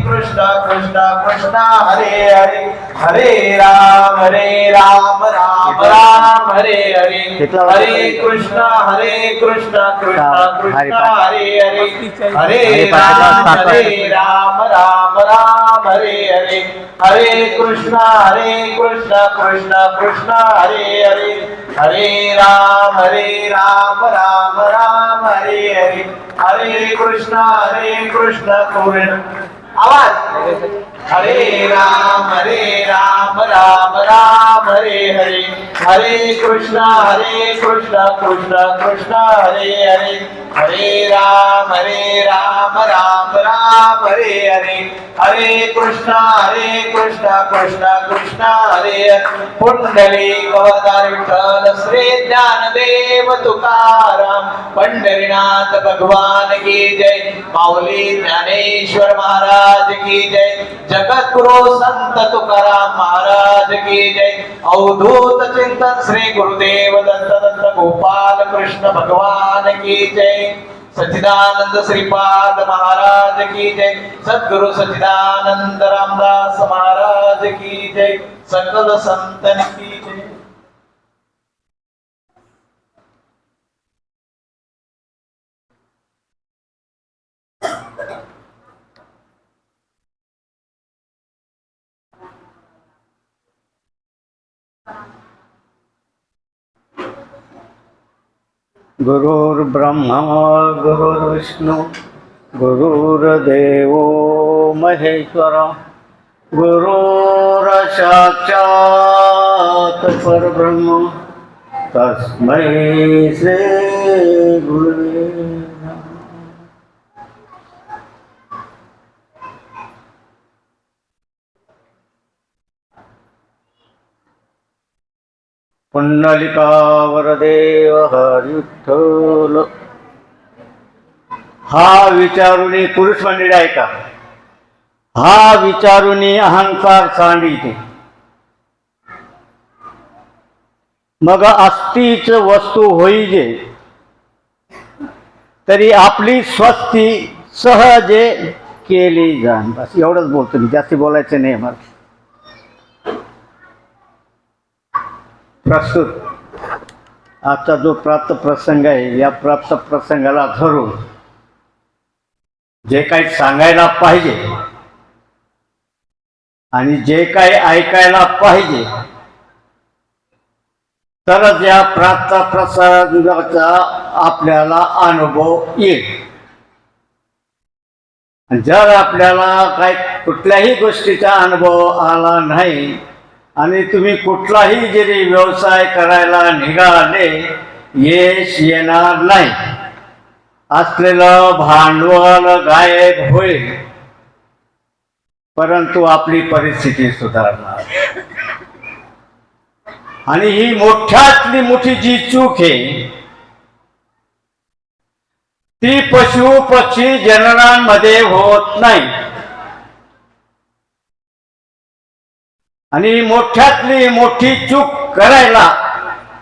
कृष्ण कृष्ण कृष्ण हरे हरे हरे राम राम राम हरे हरे हरे कृष्ण कृष्ण कृष्ण हरे हरे हरे राम राम हरे हरे हरे कृष्ण कृष्ण कृष्ण हरे हरे हरे राम राम राम हरे हरे हरे कृष्ण कृष्ण आवाज हरे राम राम राम हरे हरे हरे कृष्ण कृष्ण कृष्ण हरे हरे हरे राम राम राम हरे हरे हरे कृष्ण कृष्ण कृष्ण हरे हरे पुंडलीकवतार विठ्ठल श्री ज्ञानदेव तुकाराम पंढरीनाथ भगवान की जय माऊली ज्ञानेश्वर महाराज की जय जगद्गुरु संत तुकाराम महाराज की जय अवधूत चिंतन श्री गुरुदेव दत्त गोपाल कृष्ण भगवान की जय सच्चिदानंद श्रीपाद महाराज की जय सद्गुरु सच्चिदानंद रामदास महाराज की जय सकल संतन की जय। गुरुर्ब्रह्मा गुरुर्विष्णु गुरुर्देवो महेश्वर गुरुर्साक्षात् परब्रह्म तस्मै श्री गुरुवे नमः। पुंडलिका वरदेव हरी विठ्ठल। हा विचारुनी पुरुष मंडळी ऐका, हा विचारुनी अहंकार सांडिते मग अस्तीच वस्तू होईजे तरी आपली स्वस्ती सहजे केली जाण। बस एवढंच बोलतो मी, जास्ती बोलायचं नाही मला। प्रस्तुत आजचा जो प्राप्त प्रसंग आहे, या प्राप्त प्रसंगाला धरून जे काही सांगायला पाहिजे आणि जे काही ऐकायला पाहिजे तरच या प्राप्त प्रसंगाचा आपल्याला अनुभव येईल। जर आपल्याला काही कुठल्याही गोष्टीचा अनुभव आला नाही आणि तुम्ही कुठलाही जरी व्यवसाय करायला निघाले, यश येणार नाही। असलेलं भांडवल गायब होईल, परंतु आपली परिस्थिती सुधारणार। आणि ही मोठ्यातली मोठी जी चूक आहे ती पशु पक्षी जननांमध्ये होत नाही। आणि मोठ्यातली मोठी चूक करायला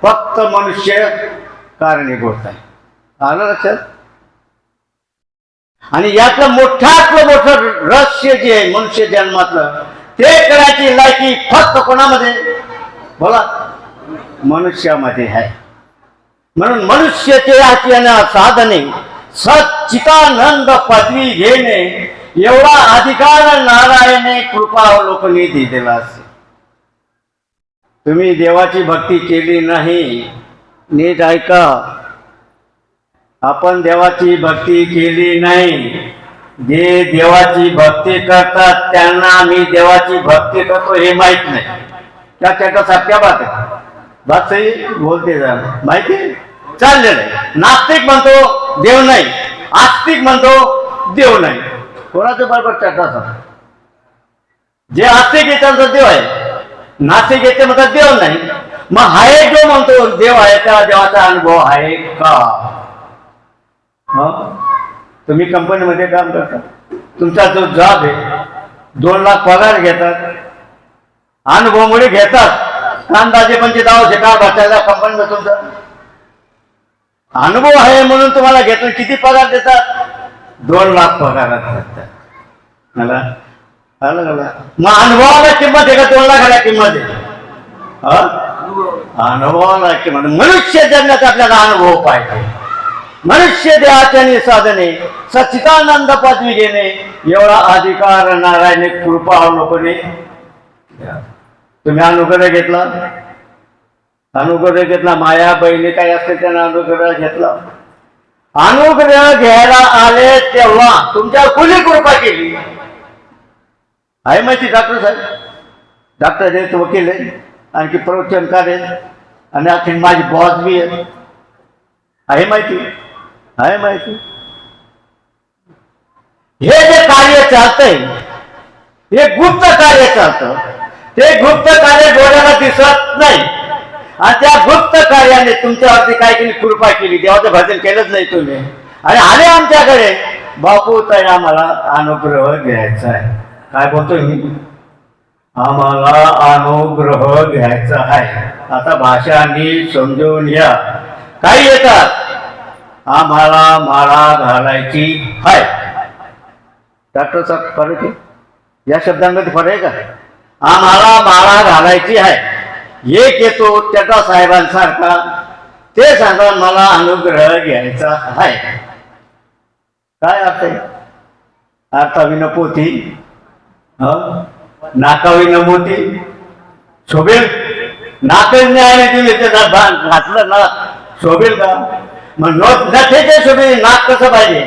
फक्त मनुष्य कारणीभूत आहे। आलं लक्षात? आणि यातलं मोठ्यातलं मोठं रहस्य जे आहे मनुष्य जन्मातलं, ते करायची लायकी फक्त कोणामध्ये? बोला, मनुष्यामध्ये आहे। म्हणून मनुष्याचे आचरण साधने सच्चिदानंद पदवी घेणे एवढा अधिकार नारायणे कृपावलोकनी दिलेला असेल। तुम्ही देवाची भक्ती केली नाही, नीट ऐका, आपण देवाची भक्ती केली नाही। जे देवाची भक्ती करतात त्यांना मी देवाची भक्ती करतो हे माहित नाही। क्या क्या क्या बात है? बात सही बोलते जा, माहिती चाललेलं आहे। नास्तिक म्हणतो देव नाही, आस्तिक म्हणतो देव नाही। कोणाचं बरोबर चर्चा? जे आस्तिक आहे त्यांचा देव आहे, नास्तिक येते म्हणतात देव नाही। मग आहे जो म्हणतो देव आहे, त्या देवाचा अनुभव आहे का? तुम्ही कंपनीमध्ये काम करता, तुमचा जो जॉब आहे, 2 लाख पगार घेतात, अनुभवामुळे घेतात। अंदाजे 25 का बचायला कंपनीला तुमचा अनुभव आहे म्हणून तुम्हाला घेतो। किती पगार देतात? 2 लाख पगारात देतात मला। आलं का? मग अनुभवाला किंमत आहे का 2 लाखाला किंमत आहे? हा? अनुभवाला किंमत. मनुष्य जन्मात आपल्याला अनुभव पाहिजे. मनुष्य देहाच्या साधने सच्चिदानंद पदवी घेणे एवढा अधिकार नारायण कृपा अवलोकने. तुम्ही अनुग्रह घेतला, अनुग्रह घेतला. माया बहिणी काय असते त्याने अनुग्रह घेतला. अनुग्रह घ्यायला आले तेव्हा तुमच्यावर कुणी कृपा केली आहे माहिती? डॉक्टर साहेब, डॉक्टर आहेत, वकील आहे, आणखी प्रवचनकार आहे, आणि आणखी माझी बॉस बी आहे माहिती? आहे माहिती? हे जे कार्य चालतंय हे गुप्त कार्य चालतं. ते गुप्त कार्य डोळ्याला दिसत नाही, आणि त्या गुप्त कार्याने तुमच्यावरती काय केली? कृपा केली. देवाचं भजन केलंच नाही तुम्ही, आणि आले आमच्याकडे, बापू ताई आम्हाला अनुग्रह घ्यायचा आहे. काय बोलतोय मी? आम्हाला अनुग्रह घ्यायचा आहे. आता भाषा नीट समजून घ्या. काही येतात, आम्हाला माळा घालायची आहे. डॉक्टर साहेब, फरक आहे या शब्दांमध्ये? फरक आहे का? आम्हाला माळा घालायची आहे. एक येतो त्याचा साहेबांसारखा, ते सांगा मला अनुग्रह घ्यायचा आहे. काय अर्थ आहे? अर्थाविन पोथी, नाकाविन मोती. शोभेल? नाकच नाही तुम्ही त्याचा घातलं ना, शोभेल का? मग नथेचे शोभेल, नाक कसं पाहिजे?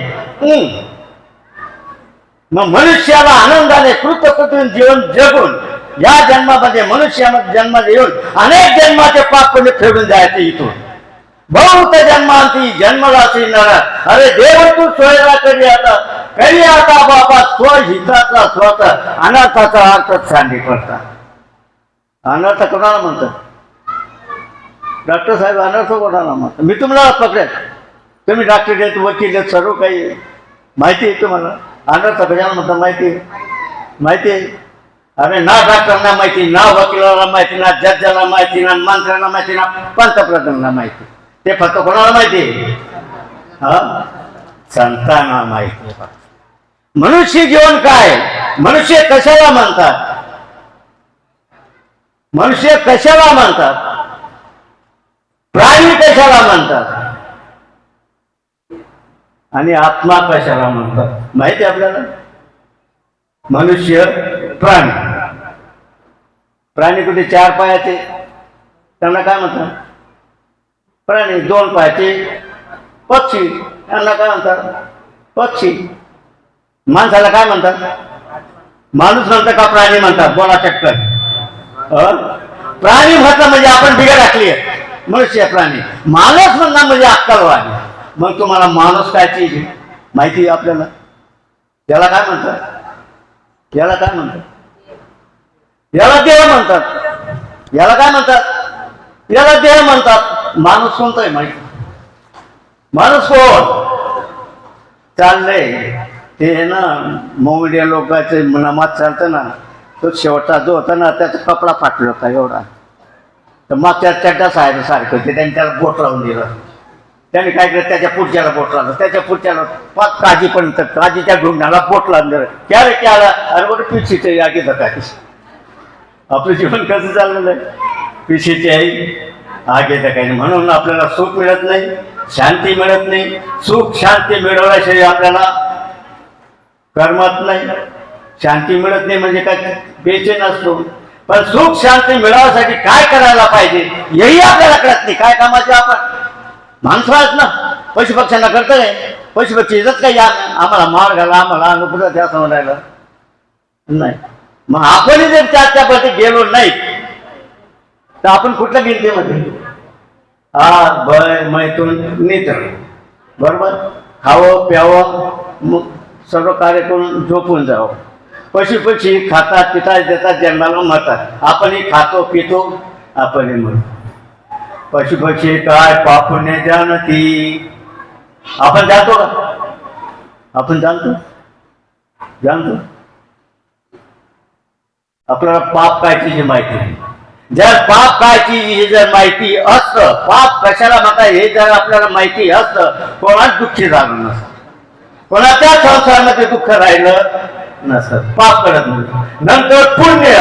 मग मनुष्याला आनंदाने कृतकृतीने जीवन जगून या जन्मामध्ये मनुष्यामध्ये जन्माला येऊन अनेक जन्माचे पाप पुण्य फेडून जायचे. इथून बहुत जन्मांती जन्मराशी नरा. अरे देव तू सोयरा करी आता बाबा स्वहिताचा स्वतः अनर्थाचा अर्थ सांडी करता. अनर्थ कोणाला म्हणतात? डॉक्टर साहेब, अनर्थ कोणाला म्हणतात? मी तुम्हाला पकडेल. तुम्ही डॉक्टर आहेत, वकील आहेत, सर्व काही माहिती आहे तुम्हाला. अनर्थ कशाला म्हणतात माहिती? माहिती आहे? अरे ना डॉक्टरांना माहिती, ना वकिलाला माहिती, ना जजाला माहिती, ना मंत्र्यांना माहिती, ना पंतप्रधानांना माहिती. ते फक्त कोणाला माहिती? संतांना माहिती. मनुष्य जीवन काय? मनुष्य कशाला म्हणतात? मनुष्य कशाला म्हणतात? प्राणी कशाला म्हणतात? आणि आत्मा कशाला म्हणतात माहिती आपल्याला? मनुष्य, प्राणी. प्राणी कुठे 4 पायाचे, त्यांना काय म्हणतात? प्राणी. 2 पायाचे पक्षी, त्यांना काय म्हणतात? पक्षी. माणसाला काय म्हणतात? माणूस म्हणतात का प्राणी म्हणतात? बोला चक्कर. प्राणी म्हटलं म्हणजे आपण बिघड टाकली आहे. मनुष्य प्राणी. माणूस म्हणणं म्हणजे अक्कलवाणी. मग तुम्हाला माणूस काय चीज माहिती आपल्याला? त्याला काय म्हणतात? याला काय म्हणतात? याला देह म्हणतात. याला काय म्हणतात? याला देह म्हणतात. माणूस कोणता आहे माहिती? माणूस कोण? चाललंय ते ना मोंगड्या लोकांचे मनामात चालतं ना, तो शेवटचा जो होता ना त्याचा कपडा फाटला होता एवढा. तर मग त्या चड्डा साहेब सारखं ते त्यांनी त्याला बोट लावून दिलं. त्याने काय केलं? त्याच्या पुढच्याला बोट लावलं, त्याच्या पुढच्याला पाच काजीपर्यंत काजीच्या ढुंगणाला बोट लावून दिलं. क्या रे क्या आला? अरे बरं पिशीचे आगे धकाय. आपलं जीवन कसं चाललेलं आहे? पिशीचे आहे आगे धकाय. म्हणून आपल्याला सुख मिळत नाही, शांती मिळत नाही. सुख शांती मिळवल्याशिवाय आपल्याला करमत नाही. शांती मिळत नाही म्हणजे काय? बेचैन असतो. पण सुख शांती मिळवण्यासाठी काय करायला पाहिजे हेही आपल्याला कळत नाही. काय कामाचे आपण माणसं आहेत ना. पशु पक्ष्यांना करतं काय? पशु पक्षी येतात काही आम्हाला मार घाला, आम्हाला अनुग्रह द्या असं म्हणायला नाही. मग आपण जर त्याच्याप्रती गेलो नाही तर आपण कुठल्या गिनतीमध्ये? मैथून निद्र, बरोबर. खावं प्यावं, सर्व कार्य करून झोपून जावं. पशु पक्षी खातात पितात देतात जन्माला मरतात. आपणही खातो पितो, आपणही मरतो. पशु पक्षी काय पापुणे जाणती. आपण जाणतो का? आपण जाणतो? आपल्याला पाप कायची ही माहिती नाही. जर पाप कायची ही जर माहिती असतं, पाप कशाला म्हणतात हे जर आपल्याला माहिती असतं, कोणाच दुःखी झालं नसतं. कोणाच्या संसारामध्ये दुःख राहिलं नसतं, पाप कळत नाही. नंतर पुण्य,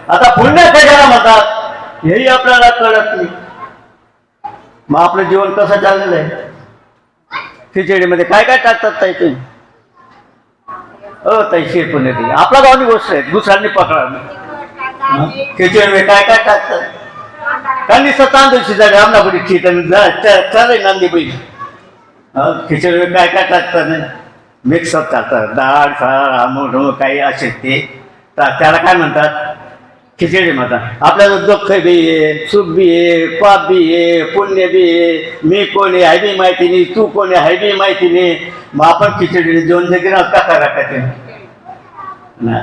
आता पुण्य कशाला म्हणतात हेही आपल्याला कळत नाही. मग आपलं जीवन कसं चाललेलं आहे? खिचडीमध्ये काय काय टाकतात ताई तुम्ही? ताई शिरपुणे ती आपला गावची गोष्ट आहे, दुसऱ्यांनी पकडा. खिचडीमध्ये काय काय टाकतात? कांदी तांदूळ शिजायला आमनापुरी खिचडी नांदी बैल. खिचडीमध्ये काय काय टाकतात? मिक्सअप टाकतात, डाळ साळ आमूड काही असे ते त्याला काय म्हणतात? खिचडी म्हणतात. आपल्याला दुःख बी आहे, सुख बी आहे, पाप बी आहे, पुण्य बी आहे, मी कोण आहे बी माहिती नाही, तू कोण आहे बी माहिती नाही. मग आपण खिचडी जेवण देखील का करायचे ना?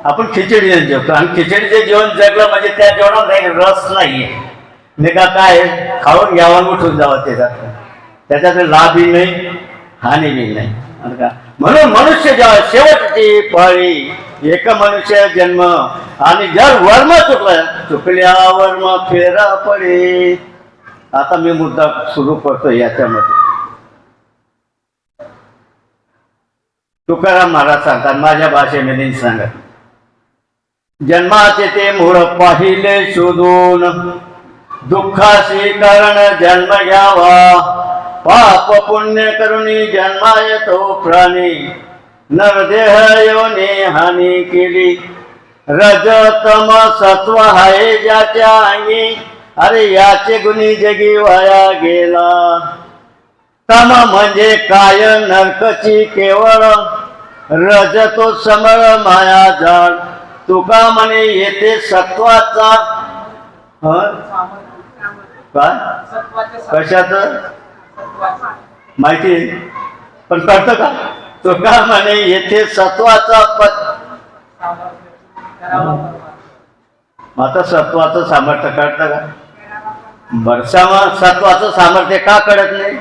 आपण खिचडी जेवतो आणि खिचडीचे जेवण जगलं म्हणजे त्या जेवणात काही रस नाहीये. नाही का काय खाऊन घ्यावं उठून जावं त्याच्यात लाभही नाही हानी बी नाही. म्हणून मनुष्य जेव्हा शेवटची पाळी एक मनुष्य जन्म आणि जर वर्म चुकल्या वर्म फेरा पडे. आता मी मुद्दा सुरू करतो याच्यामध्ये. तुकाराम महाराज सांगतात माझ्या भाषेमध्ये सांगत, जन्माचे ते मूळ पाहिले शोधून दुःखाशी कारण जन्म घ्यावा. पाप पुण्य करुणी जन्माय तो प्राणी नरदेह योने हानी केली. रजतम सत्व आहे ज्याच्या अंगी अरे याचे गुणी जगी वाया गेला. तम म्हणजे काय नरकची केवळ रजतो समळ माया जाळ. तुका म्हणे येते सत्वाचा काय कशाच माहिती पण कळतं का? तुका म्हणे येथे सत्वाचा आता सत्वाचं सामर्थ्य कळतं का? बरसामा सत्वाचं सामर्थ्य का कळत नाही?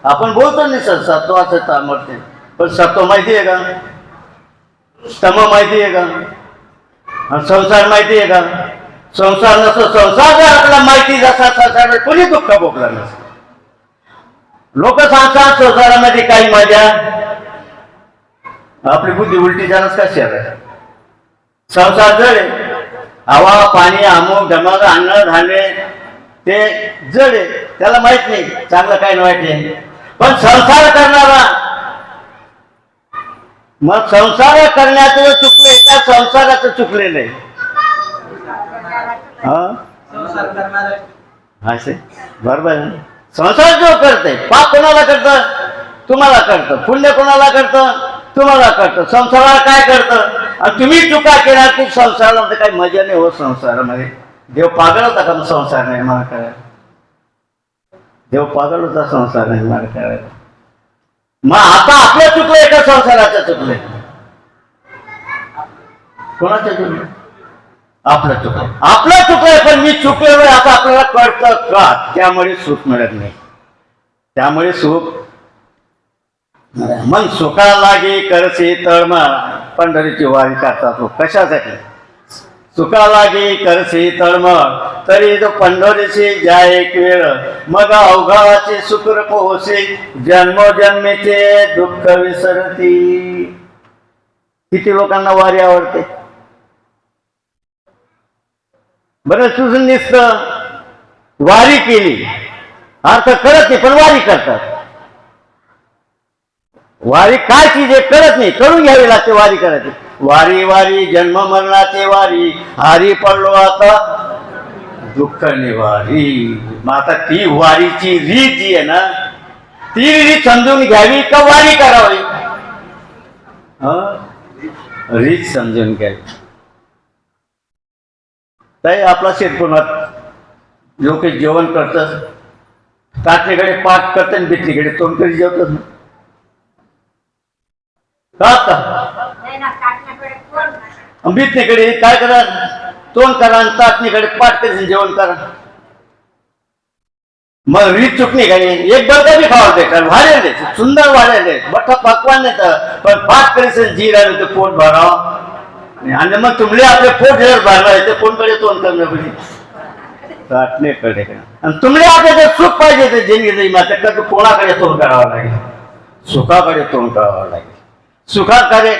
आपण बोलतो नाही सर सत्वाचं सामर्थ्य, पण सत्व माहिती आहे का? तम माहिती आहे का? संसार माहिती आहे का? संसार नसतो. संसार जर आपल्याला माहिती जसा संसार कोणी दुःख भोगला नसतं. लोक सांगतात संसारामध्ये काही मजा, आपली बुद्धी उलटी जाणच का शहर. संसार जड हवा पाणी अमुक धमक अन्न धान्य ते जड आहे, त्याला माहित नाही चांगलं काय वाईट आहे. पण संसार करणारा मग संसार करण्याचं चुकले का संसाराचं चुकलेलं आहे? असे बरोबर आहे. संसार जो करते पाप कोणाला करतं? तुम्हाला करतं. पुण्य कोणाला करतं? तुम्हाला करतं. संसाराला काय करतं? आणि तुम्ही चुका केला की संसारामध्ये काही मजा नाही होत. संसारामध्ये देव पागल होता का? संसार नाही मला करायला. देव पागल होता, संसार नाही मला करायला. मग आता आपलं चुकलंय का संसाराचं चुकलंय? कोणाचं चुकलं? आपलं चुकलं. आपलं चुकलंय पण मी चुकलेलो आता आपल्याला कळतं का? त्यामुळे सुख मिळत नाही. त्यामुळे सुख मन सुखा लागे करसे तळमळ. पंढरीची वारी करतात लोक कशासाठी? सुखा लागे करसे तळमळ तरी तो पंढरीशी जाय एक वेळ मग अवघाचे सुखर पोहोचे जन्मोजन्मीचे दुःख विसरती. किती लोकांना वारी आवडते? बरं तुझं नुसतं वारी केली अर्थ कळत नाही पण वारी करतात. वारी काय चीज आहे कळत नाही, करून घ्यावी लागते वारी करायची. वारी वारी जन्म मरणाचे वारी हारी पडलो आता दुःख निवारी. मग आता ती वारीची रीत जी आहे ना ती रीत समजून घ्यावी का वारी करावी? रीत समजून घ्यावी. ताई आपला शेतपुणात लोक जेवण करतात, ताटलीकडे पाठ करतात आणि बिटलीकडे तोंड करी जेवतात ना बिटलीकडे काय करा तोंड करा आणि ताटलीकडे पाठ करून जेवण करा. मग रीत चुकली काही एक बर्गर बी खावा देतात वाढेल सुंदर वाढेल बठ्ठा पकवान येतं पण पाठ करीस जी राहिलं ते पोट भरावं आणि मग तुमले आपले पोट जर भरलं ते कोणकडे तोंड करणं पाहिजे? ताटलीकडे. आणि तुमले आपले जर सुख पाहिजे ते जिंदगी मात्र कोणाकडे तोंड करावं लागेल? सुखाकडे तोंड करावं लागेल. सुखाकडे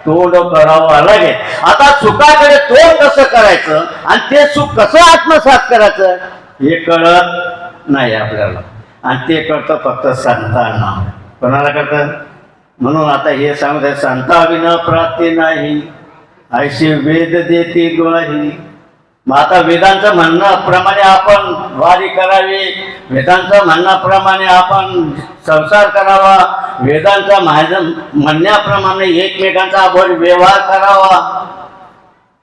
तोंड करावं लागे. आता सुखाकडे तोंड कसं करायचं आणि ते सुख कसं आत्मसात करायचं हे कळत नाही आपल्याला. आणि ते कळतं फक्त संतांना. कोणाला कळतं? म्हणून आता हे सांगत संताविना प्राप्ती नाही ऐशी वेद देते ग्वाही. मग आता वेदांचं म्हणण्याप्रमाणे आपण वारी करावी, वेदांचं म्हणण्याप्रमाणे आपण संसार करावा, वेदांच्या म्हणण्याप्रमाणे एकमेकांचा व्यवहार करावा.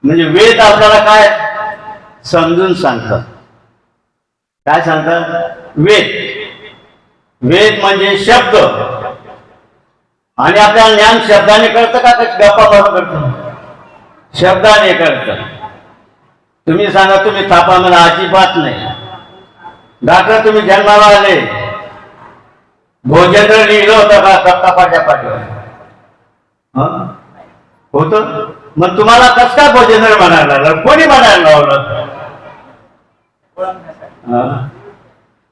म्हणजे वेद आपल्याला काय समजून सांगतात. काय सांगतात? वेद म्हणजे शब्द. आणि आपल्याला ज्ञान शब्दाने कळतं का गप्पा मारून कळतं? शब्दाने कळतं. तुम्ही सांगा तुम्ही थापा मला अजिबात नाही. डॉक्टर तुम्ही जन्माला आले, भोजन लिहिलं होतं का कप्पाच्या पाठीवर? होत. मग तुम्हाला कस काय भोजन म्हणायला लागलं? कोणी म्हणायला लावलं?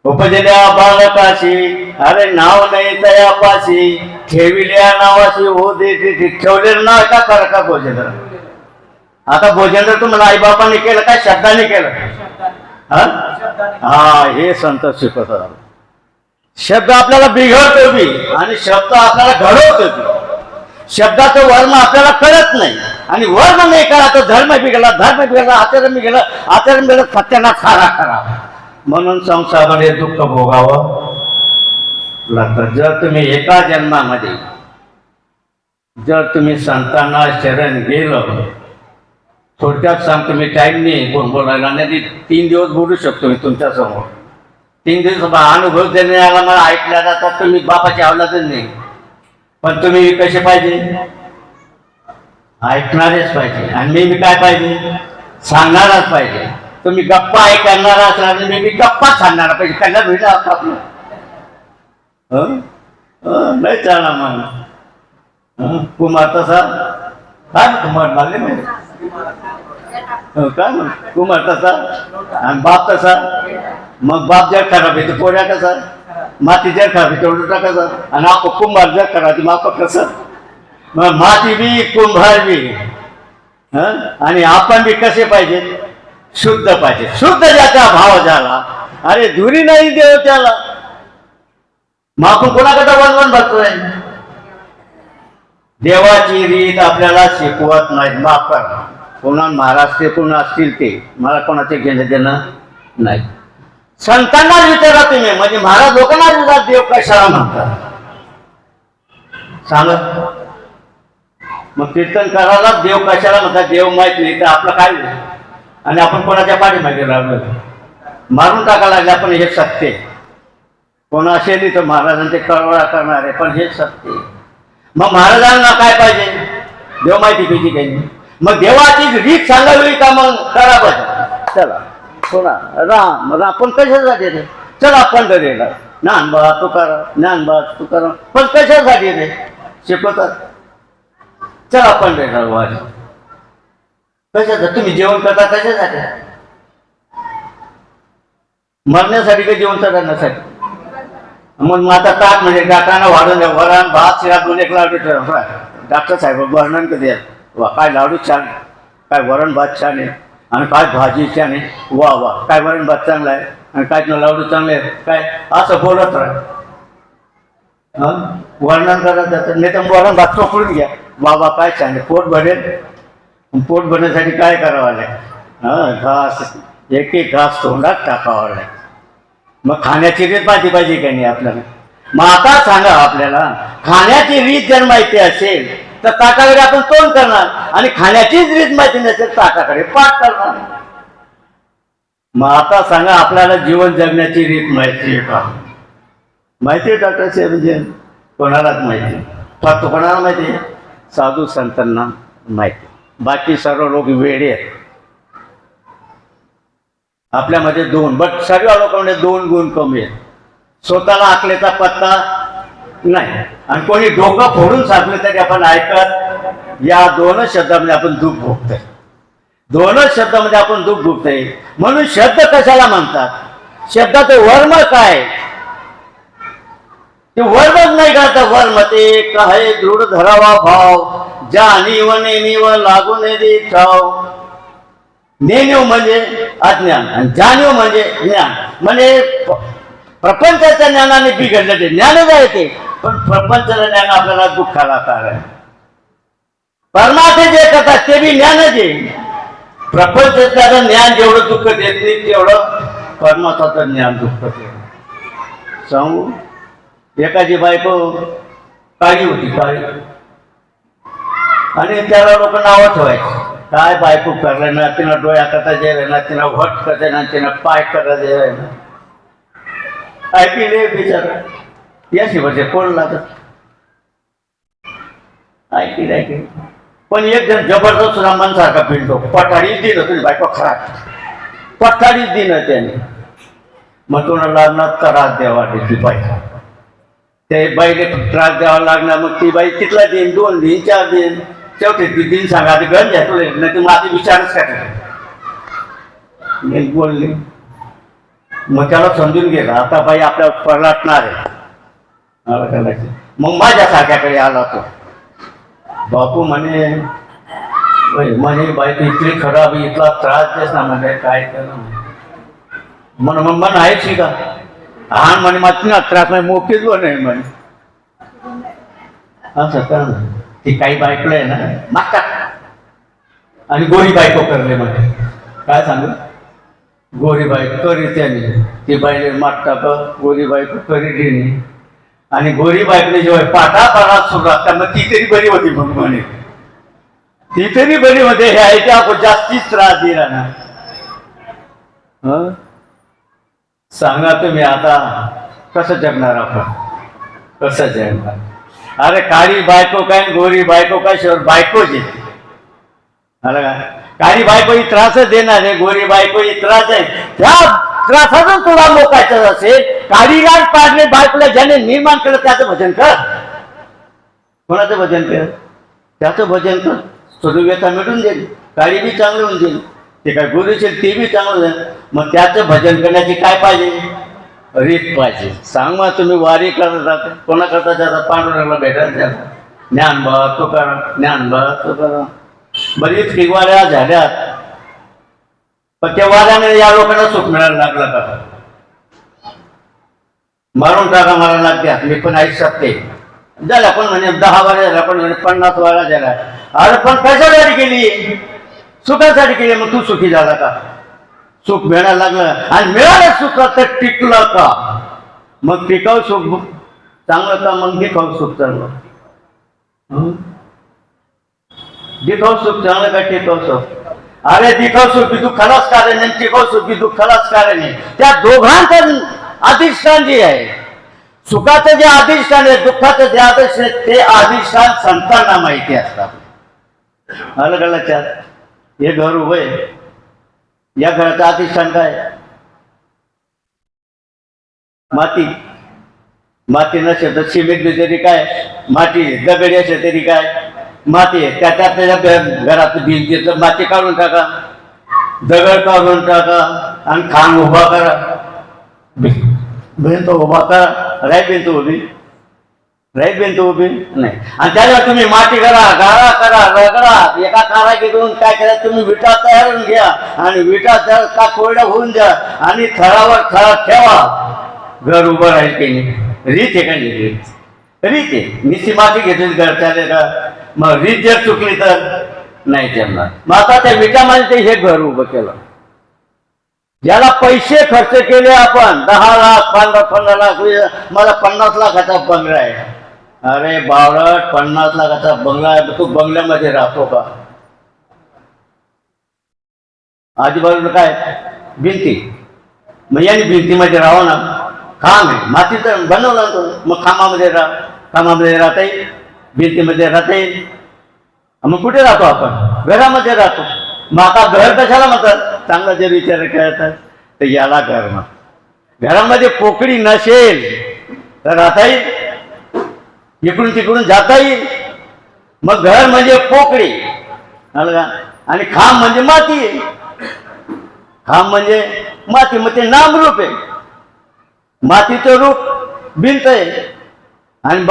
उपजल्या बालकाशी अरे नाव नाही तयापाशी ठेविल्या नावाशी हो दे ठेवलेलं नाव का करा का भोजन. आता भोजन तुम्हाला आई बापाने केलं काय शब्दाने केलं? हा हे संत शिकवतात. शब्द आपल्याला बिघडतो बी आणि शब्द आपल्याला घडवतो बी. शब्दाचं वर्म आपल्याला कळत नाही आणि वर्म नाही कळा तर धर्म बिघडला, धर्म बिघडला, आचरण बिघडलं, आचरण बिघडलं, सत्यानाश खरा खरा. म्हणून संसारामध्ये दुःख भोगावं लागतं. जर तुम्ही एका जन्मामध्ये जर तुम्ही संतांना शरण गेलं, थोडक्यात सांगतो मी, टाईम नाही कोण बोलायला, नाही 3 दिवस बोलू शकतो मी तुमच्या समोर. 3 दिवस अनुभव देणे आला मला ऐकल्या जातात. तुम्ही बापाची आवलादच नाही, पण तुम्ही कसे पाहिजे? ऐकणारेच पाहिजे. आणि मी काय पाहिजे? सांगणारच पाहिजे. तुम्ही गप्पा ऐकणार असला मी गप्पा सांगणार पाहिजे. त्यांना भेटा आपलं नाही चालणार मला. कुमार तसा काय कुमार मारले माहिती काय म्हण कुमार तसा आणि बाप तसा. मग बाप जर खराब आहे तर पोऱ्या कसा, माती जर खराब आहे तेवढं टाकायचा. आणि आपण कुंभार जर खराब माप कसं. मग माती बी कुंभार बी आणि आपण बी कसे पाहिजे? शुद्ध पाहिजे. शुद्ध ज्याचा भाव झाला अरे दुरी नाही देव त्याला. मग आपण कोणाकडे वनवन बघतोय? देवाची रीत आपल्याला शिकवत नाही. माफ करा, कोणा महाराज ते कोण असतील ते मला कोणाचे घेणं देणं नाही. संतांना विचारा तुम्ही, म्हणजे महाराज लोकांना विचारा देव कशाला म्हणतात सांगत. मग कीर्तन करायला देव कशाला म्हणतात देव माहित नाही तर आपलं काय? आणि आपण कोणाच्या पाठीमागे लागलो मारून टाकायला लागले. आपण हे सत्य कोण असेल तर महाराजांचे कळवळा करणार आहे, पण हे सत्य. मग महाराजांना काय पाहिजे? देव माहिती पाहिजे काही. मग देवाची रीत सांगावी का? मग करा बघा. चला कोणा राम आपण कशासाठी रे? चला पंढरीला ज्ञानबा तुकाराम, ज्ञानबा तुकाराम, पण कशासाठी रे शिकवतात? चला पंढरीला वारी. कशासाठी? तुम्ही जेवण करता कशासाठी? मरण्यासाठी का जेवण करण्यासाठी? मग आता ताक म्हणजे डाक्टरांना वाढून द्या. वरण भात शिरा 2-1 लाडू ठेवा. डॉक्टर साहेब वर्णन कधी वा काय लाडू छान आहे, काय वरण भात छान आहे, आणि काय भाजी छान आहे, वा वा काय वरण भात चांगला आहे, आणि काय लाडू चांगले आहेत, काय असं बोलत राहा. वर्णन करत जातं. नाही तर वरण भात चोपडून घ्या. वा वा काय छान आहे. पोट भरेल. पोट भरण्यासाठी काय करावं लागेल? घास एक घास तोंडात टाकावा लागेल. मग खाण्याची रीत माहिती पाहिजे का नाही आपल्याला? मग आता सांगा आपल्याला, खाण्याची रीत जर माहिती असेल तर ताटाकडे आपण तोंड करणार, आणि खाण्याचीच रीत माहिती नसेल ताटाकडे पाठ करणार. मग आता सांगा आपल्याला जीवन जगण्याची रीत माहिती आहे का? माहिती आहे डॉक्टर साहेब? म्हणजे कोणालाच माहिती. फक्त कोणाला माहिती? साधू संतांना माहिती. बाकी सर्व लोक वेडे आहेत. आपल्यामध्ये 2 बट सर्व लोकांमध्ये 2 गुण कमी आहेत. स्वतःला आकलेचा पत्ता नाही, आणि कोणी डोकं फोडून सांगले तरी आपण ऐकत. या 2च शब्दामध्ये आपण दुःख भोगतोय. 2च शब्दामध्ये आपण दुःख भोगतोय. म्हणून शब्द कशाला म्हणतात? शब्दाचं वर्म काय? ते वर्मच नाही करता. वर्म ते काय? दृढ धरावा भाव जाणीव नेणीव लागून दीक्षाव. नेणीव म्हणजे अज्ञान आणि जाणीव म्हणजे ज्ञान. म्हणजे प्रपंचाच्या ज्ञानाने बिघडलं ते ज्ञानच आहे ते, पण प्रपंचाचं ज्ञान आपल्याला दुःखाला कारण. परमार्थ जे करतात ते बी ज्ञानच आहे. प्रपंचाचं ज्ञान जेवढं दुःख देत नाही तेवढं परमार्थाचं ज्ञान दुःख देत. सांगू, एखादी बायको काळी होती, काळी, आणि त्याला लोक नावं ठेवायची. काय बायको करले ना, तिनं डोळ्या करता जे ना, तिनं वट करते ना, तिनं पाय करता जे ना. ऐकले बिचार या शिवाय कोण लागत. ऐकले पण एक जण जबरदस्त रामांसारखा पिंडो पठाडीच दिलं तुझी बायको खराब, पठाडीच दिलं त्याने. मग तुला लागणार त्रास द्यावा ती बाई, त्या बाईने त्रास द्यावा लागणार. मग ती बाई तिथला देईन, 2 दिन 4 दिन, शेवटी ती दिन सांगा ते गंज आहे तुला, नाही ते माझे विचारच काय बोलले. मग त्याला समजून गेला आता बाई आपल्याला परलाटणार आहे. मग माझ्यासारख्याकडे आला तो. बापू म्हणे बाई तू इतकी खराब, इतका त्रास देस ना, म्हणजे काय करा म्हणून मग मन आहेच का. हा म्हणे मग ना त्रास नाही मोठीच व नाही म्हणे. असं कर ना, ती काही बायको आहे ना मागतात आणि गोरी बायको करले म्हणे. काय सांगू, गोरी बायको करी त्याने, ती बाईले मागता का गोरी बायको करी देणे. आणि गोरी बायकोने जेव्हा पाठा सुरुवात मग ती तरी बरी होती. मग म्हणे ती तरी बरी होते, हे आहे त्या जास्तीच त्रास दिला ना. सांगा तुम्ही आता कसं जगणार आपण, कसं जगणार. अरे काळी बायको काय गोरी बायको काय, शेवट बायकोच येते. आला का, काळी बायको ही त्रासच देणार आहे, गोरी बायको ही त्रास आहे. त्या त्रासातून तुला मोकायचं असेल, काळीला पाडले बायकोला ज्याने निर्माण केलं त्याचं भजन कर. कोणाचं भजन कर, त्याचं भजन कर. स्वरूव्यता मिळून जाईल, काळी बी चांगली होऊन जाईल, ते काय गुरु असेल ते बी चांगलं जाईल. मग त्याचं भजन करण्याची काय पाहिजे, रीत पाहिजे. सांग मग तुम्ही वारी करत जाता, कोणा करता जाता, पांडुरंगाला भेटायला जाता, ज्ञान बा तो करा, ज्ञान बा तो करा. बरीच काही वाऱ्या झाल्यात, पण त्या वाऱ्याने या लोकांना सुख मिळायला लागलं का. मारून टाका मला लागत्या, मी पण आयुष्यात ते झाल्या. पण म्हणे 10 वाऱ्या झाल्या, पण म्हणे 50 वाऱ्या झाल्या. अरे पण कशासाठी केली, सुखासाठी केली. मग तू सुखी झाला का, सुख मिळायला लागलं आणि मिळालं सुख तर टिकलं का. मग टिकाऊ सुख चांगलं का, मग टिकाऊ सुख चांगलं. टिकाऊ सुख चांगलं का, टिकाऊ सुख. अरे टिकाऊ सुख बी दुःखालाच कारण आहे, टिकाऊ सुख बी दुःखालाच कारण आहे. त्या दोघांचं अधिष्ठान जे आहे, सुखाचं जे अधिष्ठान आहे, दुःखाचं जे अधिष्ठान आहे, ते अधिष्ठान संतांना माहिती असतात. अलग अलग त्यात हे घर उभं आहे, या घराचं अधिष्ठान काय, माती. माती नसेल तर सिमेंट बी तरी काय माती, दगडी असेल तरी काय माती आहे. त्याच्या घरात भिंतीतलं माती काढून टाका, दगड काढून टाका आणि खांब उभा करा, भिंत उभा करा. राईट भिंत उभी, राईट भिंत उभी नाही. आणि त्याच्यावर तुम्ही माती करा, गाळा करा, रगडा. एका कारागिरीतून काय करा, तुम्ही विटा तयार करून घ्या आणि विटा तयार का कोरड्या होऊन द्या आणि थरावर थरा ठेवा. घर उभं राहील की नाही. रीत आहे का नाही, रीत आहे. निस्ती माती घेतली घर चालेल का, मग रीत जर चुकली तर नाही जमणार. मग आता त्या विटामध्ये ते हे घर उभं केलं. ज्याला पैसे खर्च केले आपण 10 लाख 15 लाख, मला 50 लाखाचा बंगला आहे. अरे बावळट, 50 लाखाचा बंगला आहे, तू बंगल्यामध्ये राहतो का. आजूबाजूला काय भिंती, मग यांनी भिंतीमध्ये राहावं ना. खांब आहे, मातीचं बनवलं तो, मग खांबामध्ये राहा. खांबामध्ये राहता येईल, भिंतीमध्ये राहता येईल. मग कुठे राहतो आपण, घरामध्ये राहतो. मग आता घर कशाला म्हणतात, चांगला जर विचार करतात तर याला घर मग. घरामध्ये पोकळी नसेल तर राहता येईल, इकडून तिकडून जाता येईल. मग घर म्हणजे पोकळी आणि खांब म्हणजे माती आहे. खांब म्हणजे माती, मग ते नामरूप आहे. मातीचं रूप भिंत आहे आणि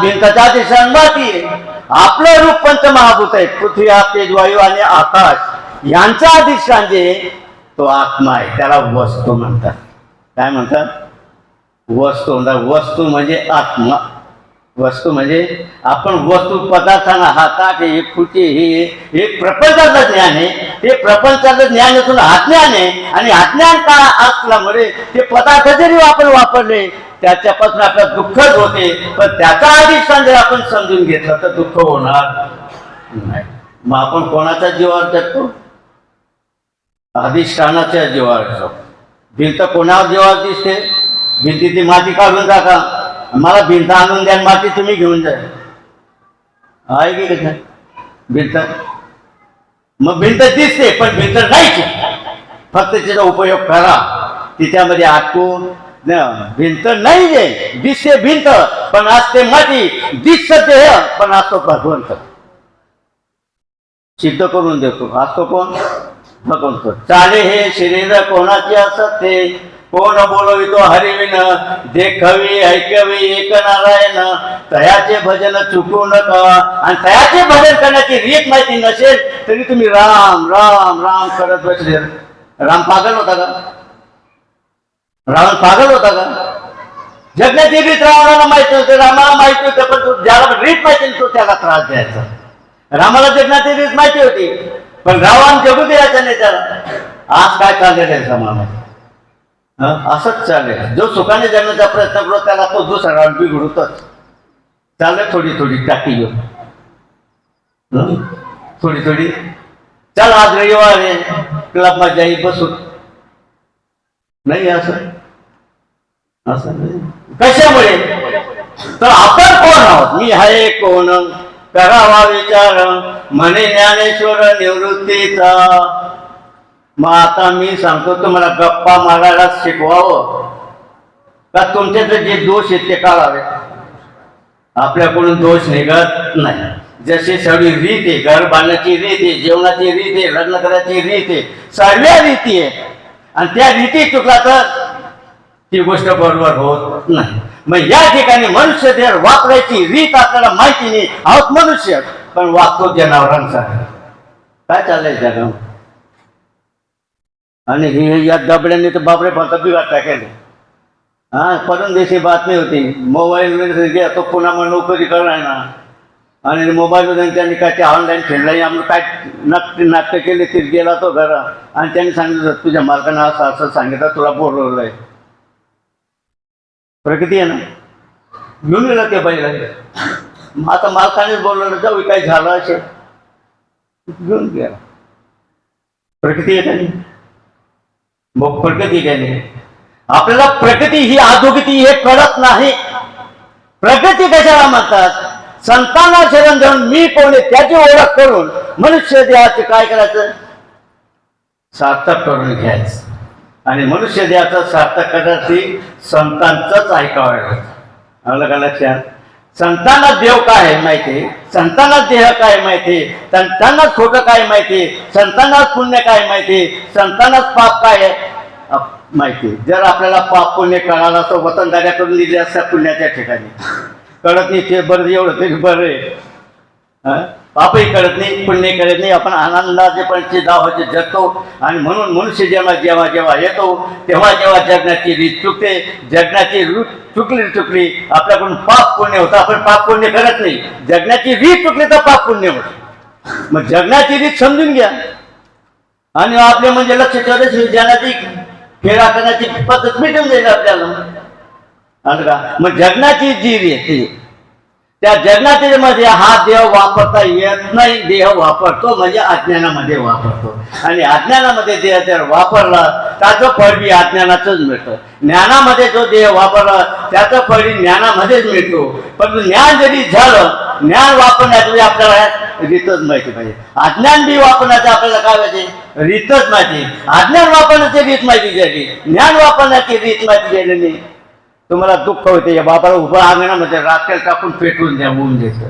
भिंताच्या अधिष्ठान माती आहे. आपलं रूप पंचमहाभूत आहे. पृथ्वी तेज वायू आणि आकाश यांचा अधिष्ठान जे तो आत्मा आहे, त्याला वस्तू म्हणतात. काय म्हणतात? वस्तू म्हणतात. वस्तू म्हणजे आत्मा. वस्तू म्हणजे आपण वस्तू पदार्थांना हातात हे खुटी हे प्रपंचाचं ज्ञान आहे. ते प्रपंचाचं ज्ञान असून अज्ञान आहे. आणि अज्ञान का असल्यामुळे ते पदार्थ जरी आपण वापरले त्याच्यापासून आपल्याला दुःखच होते. पण त्याचा अधिष्ठान जर आपण समजून घेतलं तर दुःख होणार नाही. मग आपण कोणाच्या जीवावर जगतो? अधिष्ठानाच्या जीवावर जगतो. भिंत कोणावर जीवावर दिसते? भिंतीची माती काढून टाका, मला भिंत आणून द्या, माती तुम्ही घेऊन जा. आहे की कसं भिंत? मग भिंत दिसते पण भिंत नाहीच. फक्त तिचा उपयोग करा, तिच्यामध्ये आटून भिंत नाही आहे. दिसते भिंत पण असते माती, दिसत देह पण असतो भगवंत. सिद्ध करून देतो. असतो कोण? भगवंत. चाले हे शरीर कोणाचे असते, कोण बोलवितो हरिविन, देखवी ऐकवी एक नारायण, तयाचे भजन चुकू नका. आणि तयाचे भजन करण्याची रीत माहिती नसेल तरी तुम्ही राम राम राम करत बसले. राम पागल होता का? रावण पागल होता का? जगण्याची रीत रावणाला माहिती होते, रामाला माहिती होते, पण ज्याला रीत माहिती तो त्याला त्रास द्यायचा. रामाला जगण्याची रीत माहिती होती पण रावण जगू द्यायचा नाही त्याला. आज काय चाललेलं आहे समाजामध्ये? असंच चालेल. जो सुखाने जगण्याचा प्रयत्न करतो त्याला तो दुसरा रावण बिघडतच चालेल. थोडी थोडी टाकी घेऊन थोडी थोडी चल आज रविवार आहे, क्लब मध्ये बसू नाही. असं असं नाही. कशामुळे? तर आपण कोण आहोत? मी आहे कोण? करावा विचार म्हणे ज्ञानेश्वर निवृत्तीचा. मग आता मी सांगतो तुम्हाला गप्पा मारायला शिकवावं का तुमच्याचे जे दोष आहेत ते काढावे? आपल्याकडून दोष निघत नाही. जशी सगळी रीत आहे, घर बांधण्याची रीत आहे, जेवणाची रीत आहे, लग्न करायची रीत आहे, सर्व रीती आहे. आणि त्या रीती चुकला तर ती गोष्ट बरोबर होत नाही. मग या ठिकाणी मनुष्य देह वापरायची रीत आपल्याला माहिती नाही. आहोत मनुष्य पण वागतो जनावरांसारखं. काय चाललंय जगात? आणि हे या दबड्यांनी तर बापरे फक्त बिघाड टाकेल. परदेशी बातमी होती, मोबाईल घ्या तो पुन्हा मग नोकरी करणार ना. आणि मोबाईलमध्ये त्यांनी काय ते ऑनलाईन खेळलं, आम्ही काय नाट्य केले ते गेला तो घरा. आणि त्यांनी सांगितलं तुझ्या मालकानं असं असं सांगितलं, तुला बोलवलं आहे. प्रकृती आहे ना, घेऊन गेला ते बाईला. आता मालकानेच बोलवलं, जाऊ काय झालं असेल, घेऊन गेला. प्रकृती आहे त्यांनी. मग प्रगती केली. आपल्याला प्रगती ही अधोगती हे कळत नाही. प्रगती कशाला म्हणतात? संतांना शरण जाऊन मी कोण आहे त्याची ओळख करून मनुष्य देहाचे काय करायचं? सार्थक करून घ्यायचं. आणि मनुष्य देहाचं सार्थक करण्यासाठी संतांचंच ऐकावं. आलं का लक्षात? संतांना देव काय आहे माहिती, संतांना देह काय माहिती, संतांनाच खोटं काय माहिती, संतांनाच पुण्य काय माहिती, संतांनाच पाप काय आहे माहिती. जर आपल्याला पाप पुण्य कळाला तर वतनदाऱ्या करून दिली असतात पुण्याच्या ठिकाणी. कळत नाही ते बरं, एवढं तरी बरं आहे. पापही कळत नाही, पुण्य कळत नाही. आपण आनंदाचे दावाचे जगतो. आणि म्हणून मनुष्य जेव्हा जेव्हा जेव्हा येतो तेव्हा जेव्हा जगण्याची रीत चुकते, जगण्याची रीत चुकली आपल्याकडून पाप पुण्य होतं. आपण पाप पुण्य करत नाही. जगण्याची रीत चुकली तर पाप पुण्य होतं. मग जगण्याची रीत समजून घ्या. आणि आपले म्हणजे लक्ष ठेवायचं, जगाची फेरा करण्याची पद्धत मिटून जाईल आपल्याला. का? मग जगण्याची जी रीत त्या जगण्याच्या मध्ये हा देह वापरता येत नाही. देह वापरतो म्हणजे अज्ञानामध्ये वापरतो. आणि अज्ञानामध्ये देह जर वापरला त्याचं फळ बी अज्ञानाचंच मिळतं. ज्ञानामध्ये जो देह वापरला त्याचं फळ बी ज्ञानामध्येच मिळतो. पण ज्ञान जरी झालं, ज्ञान वापरण्याची आपल्याला रीतच माहिती पाहिजे. अज्ञान बी वापरण्याचं आपल्याला काय पाहिजे? रीतच माहिती. अज्ञान वापरण्याची रीत माहिती झाली, ज्ञान वापरण्याची रीत माहिती झाली नाही. तुम्हाला दुःख होते, या बाबाला उभं अंगणामध्ये राखेल टाकून पेटवून द्या, होऊन द्यायचं.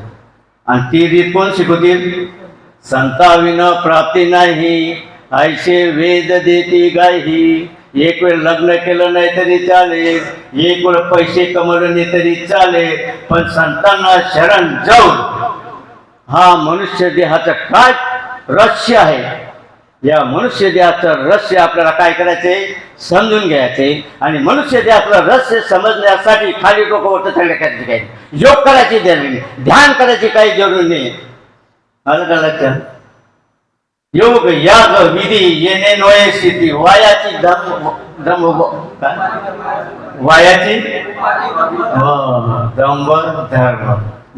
आणि ती रीत कोण शिकवतील? संताविन प्राप्ती नाही, ऐशे वेद देती गायही. एक वेळ लग्न केलं नाही तरी चालेल, एक वेळ पैसे कमवले नाही तरी चालेल, पण संतांना शरण जाऊन हा मनुष्य देहाचं काय रहस्य आहे, या मनुष्य देहाचं रहस्य आपल्याला काय करायचे, समजून घ्यायचे. आणि मनुष्य देहाचं रहस्य समजण्यासाठी खाली डोकं वरती थंड करायची काही, योग करायची जरूर नाही, ध्यान करायची काही जरूर नाही. आलं का लक्षात? योग याग विधी येणे नोये स्थिती वायाची दम काय? वायाची दंभ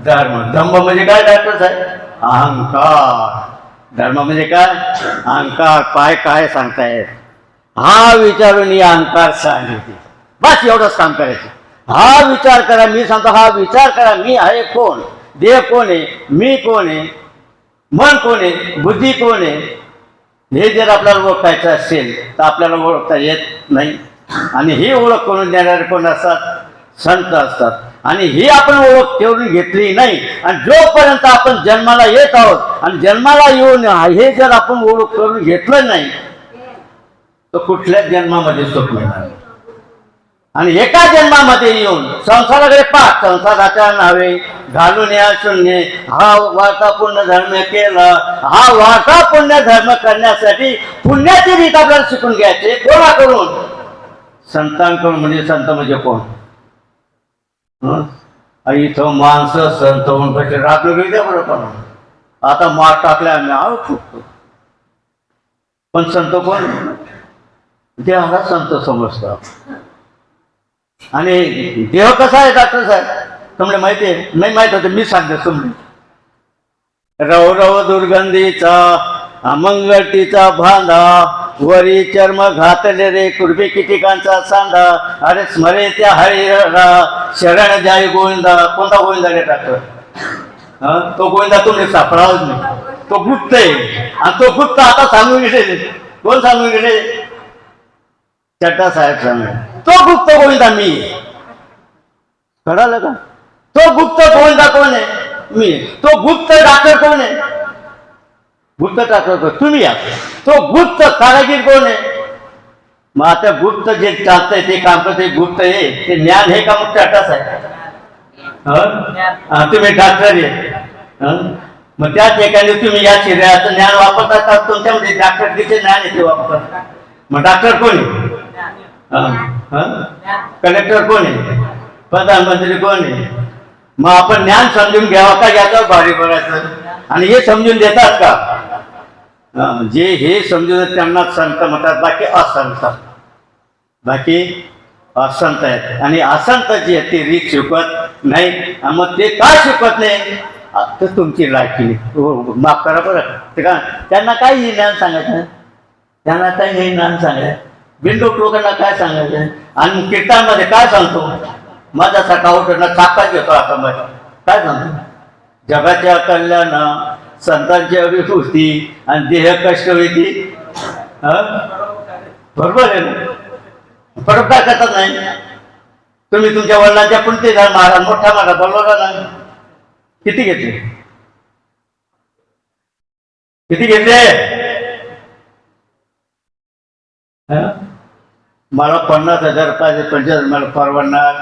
धर्म. दंभ म्हणजे काय डॉक्टर साहेब? अहंकार. धर्म म्हणजे काय? अहंकार. काय सांगतायत? हा विचारून ही अहंकार सांगितली, बस एवढंच काम करायचं. हा विचार करा, मी सांगतो हा विचार करा, मी आहे कोण, देह कोण आहे, मी कोण आहे, मन कोण आहे, बुद्धी कोण आहे, हे जर आपल्याला ओळखायचं असेल तर आपल्याला ओळखता येत नाही. आणि ही ओळख करून देणारे कोण असतात? संत असतात. आणि ही आपण ओळख ठेवून घेतली नाही, आणि जोपर्यंत आपण जन्माला येत आहोत आणि जन्माला येऊन हे जर आपण ओळख करून घेतलं नाही तर कुठल्याच जन्मामध्ये सुख मिळणार. आणि एका जन्मामध्ये येऊन संसाराकडे पाठ, संसाराच्या नावे घालून या शून्य, हा वार्ता पुण्य धर्म केला. हा वार्ता पुण्य धर्म करण्यासाठी पुण्याची रीत आपल्याला शिकून घ्यायचे. कोणाकडून? संतांकडून. म्हणजे संत म्हणजे कोण? इथं माणसं संत होऊन कसे राखलं गेले बरोबर. आता मार टाकल्या आम्ही आहो फुकतो, पण संत कोण? देहाला संत समजतात. आणि देह कसा आहे डॉक्टर साहेब तुम्हाला माहिती आहे? नाही माहित होतं, मी सांगतो तुम्ही. रव रव दुर्गंधीचा अमंगटीचा भांदा, वरी चर्म घातले रे कुर्बी किटिकांचा सांदा. अरे स्मरे त्या हरिहरा शरण जाई गोविंदा. कोणता गोविंदा रे डॉक्टर? तो गोविंदा तुम्ही सापडावच नाही, तो गुप्त आहे. आणि तो गुप्त आता सांगून गेले. कोण सांगून गेले? चड्डा साहेब सांगले. तो गुप्त गोविंदा मी. कळालं का? तो गुप्त गोविंदा कोण आहे? मी. तो गुप्त डॉक्टर कोण आहे? गुप्त डॉक्टर तुम्ही या. तो गुप्त कारागीर कोण आहे? मग आता गुप्त जे चालतंय ते काम करते गुप्त आहे ते ज्ञान हे का मग चड्डाच आहे? तुम्ही डॉक्टर आहे, मग त्या ठिकाणी तुम्ही या शरीराचं ज्ञान वापरता का? तुमच्यामध्ये डॉक्टरचे ज्ञान आहे ते वापरतात. मग डॉक्टर कोण आहे? कलेक्टर कोण आहे? प्रधानमंत्री कोण आहे? मग आपण ज्ञान समजून घ्यावं का याच्यावर भारी पडायचं? आणि हे समजून देतात का? जे हे समजून त्यांना संत म्हणतात, बाकी असंत. बाकी असंत आहेत. आणि असंत जे आहेत ते रीत शिकवत नाही. मग ते का शिकवत नाही? तर तुमची लायकी माफ करा बरं. ते का त्यांना काही ज्ञान सांगायचं? त्यांना काही ज्ञान सांगायचं? बिंडोक लोकांना काय सांगायचं? आणि कीर्तनामध्ये काय सांगतो? माझा सकाळ उठणं चाकाच घेतो आता मध्ये काय सांगतो? जगाच्या कल्याण संतांची अभिवृत्ती आणि देह कष्ट होती. बरोबर आहे ना? परत काय करतात नाही? तुम्ही तुमच्या वडिलांच्या पुढचे महाराज मोठा महाराज बोलवला ना, किती घेतले? किती घेतले? मला 50,000 पाहिजे. 25,000 मला परवडणार.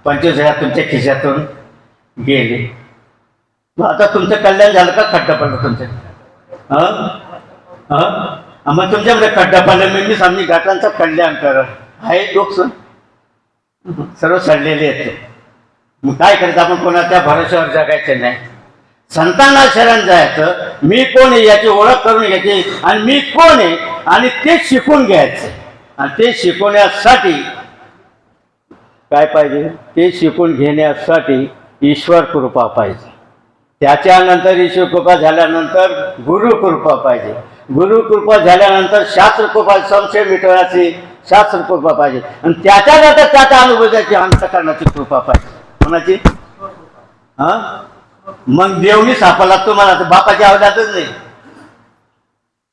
25,000 तुमच्या खिशातून गेले. मग आता तुमचं कल्याण झालं का? खड्डा पडलं तुमचं? मग तुमच्यामध्ये खड्डा पडलं मी आम्ही घाटांचं कल्याण करत आहे. लोक सर्व सडलेले आहेत. मग काय करायचं? आपण कोणाच्या भरोश्यावर जगायचं नाही. संतांना शरण जायचं. मी कोण आहे याची ओळख करून घ्यायची आणि मी कोण आहे आणि ते शिकून घ्यायचं. आणि ते शिकवण्यासाठी काय पाहिजे? ते शिकून घेण्यासाठी ईश्वर कृपा पाहिजे. त्याच्यानंतर ईश्वर कृपा झाल्यानंतर गुरु कृपा पाहिजे. गुरु कृपा झाल्यानंतर शास्त्र कृपा, संशय मिटवण्याची शास्त्र कृपा पाहिजे. आणि त्याच्यानंतर त्याच्या अनुभवाची अंतःकरणाची कृपा पाहिजे. कोणाची? मग देवनी सापडला तुम्हाला तर बापाच्या आवडातच नाही.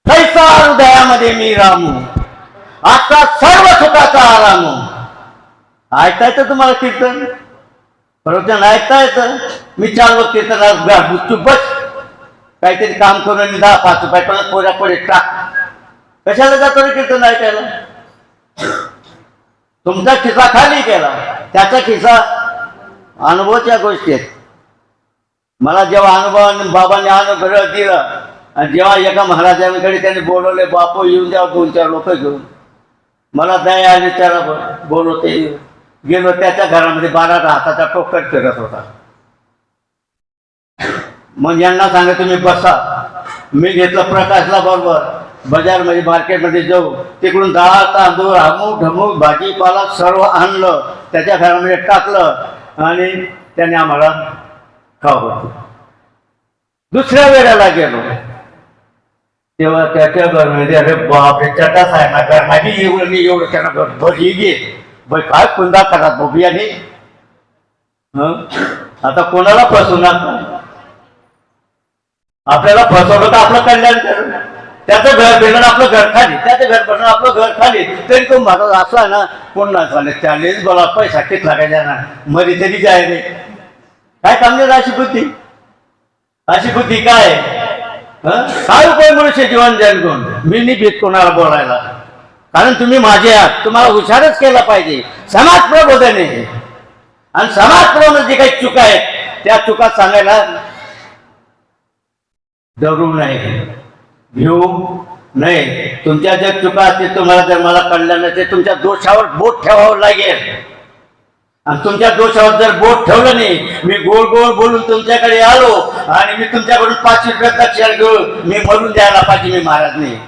कैसा हृदयामध्ये मी रामू, आता सर्व सुखाचा आरामू. ऐकता येतं तुम्हाला कीर्तन? प्रवचन ऐकता येतं? मी चाललो कीर्तनात चुपच काहीतरी काम करून 10-5 रुपये परत पोऱ्या पुढे टाक. कशाला जातो रे कीर्तन ऐकायला? तुमचा खिसा खाली केला, त्याचा खिसा अनुभवाच्या गोष्टी आहेत. मला जेव्हा अनुभव बाबांनी अनुग्रह दिला आणि जेव्हा एका महाराजांकडे त्यांनी बोलवले, बापू येऊन द्या 2-4 लोक घेऊन, मला दया आली, त्याला बोलवते गेलो. त्याच्या घरामध्ये 12 हाताचा टोकट फिरत होता. मग यांना सांगा तुम्ही बसा. मी घेतलं प्रकाशला बरोबर, बाजारमध्ये मार्केटमध्ये जाऊ, तिकडून डाळ तांदूळ अमूक ढमूक भाजीपाला सर्व आणलं, त्याच्या घरामध्ये टाकलं आणि त्याने आम्हाला खाऊ. दुसऱ्या वेळेला गेलो तेव्हा त्याच्या घरमध्ये, अरे बापरे, चटाच आहे ना घर, माझी एवढं त्यांना घर भरी घे बाई, काय कुंदा करा बोबियाने. आता कोणाला फसवणार? आपल्याला फसवलं तर आपलं कल्याण करू. त्याचं घर भेटलं आपलं घर खाली, त्याचं घर भेटलं आपलं घर खाली. तरी तो महाराज असा ना, कोण ना चालेल त्यानेच बोला पैसा कितला काय जाणार, मरी तरी जाय रे. काय कामले अशी बुद्धी? अशी बुद्धी काय? काय उपयोग मनुष्य जीवन जन कोण? मी नाही भीत कोणाला बोलायला, कारण तुम्ही माझे आहात. तुम्हाला हुशारच केला पाहिजे. समाज प्रबोधन आहे आणि समाज प्रबोधन जे काही चुका आहेत त्या चुका सांगायला डरू नये, भिऊ नये. तुमच्या ज्या चुका असतील, तुम्हाला जर मला कळलं नसेल, तुमच्या दोषावर बोट ठेवावं लागेल. आणि तुमच्या दोषावर जर बोट ठेवलं नाही, मी गोड गोड बोलून तुमच्याकडे आलो आणि मी तुमच्याकडून 500 रुपये दक्षिणा घेऊन मी मरून द्यायला पाहिजे, मी महाराज नाही.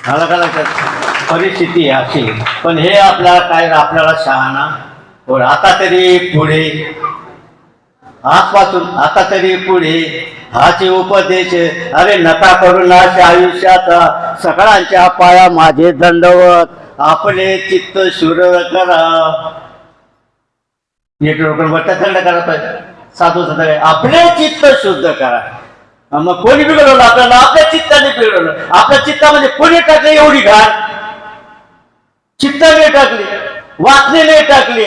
मला काय लक्षात, परिस्थिती अशी. पण हे आपल्याला काय, आपल्याला शहाणा होईल. आता तरी पुढे, आजपासून आता तरी पुढे हाचे उपदेश. अरे नका करू नाश आयुष्याचा, सगळ्यांच्या पाया माझे दंडवत, आपले चित्त शुर करा. एक लोक थंड करा पाहिजे, साधू संत आपले चित्त शुद्ध करा. मग कोणी बिघडवलं आपल्याला? आपल्या चित्ताने बिघडवलं. आपल्या चित्तामध्ये कोणी टाकले एवढी घाण? चित्ताने टाकली, वासनेने टाकली.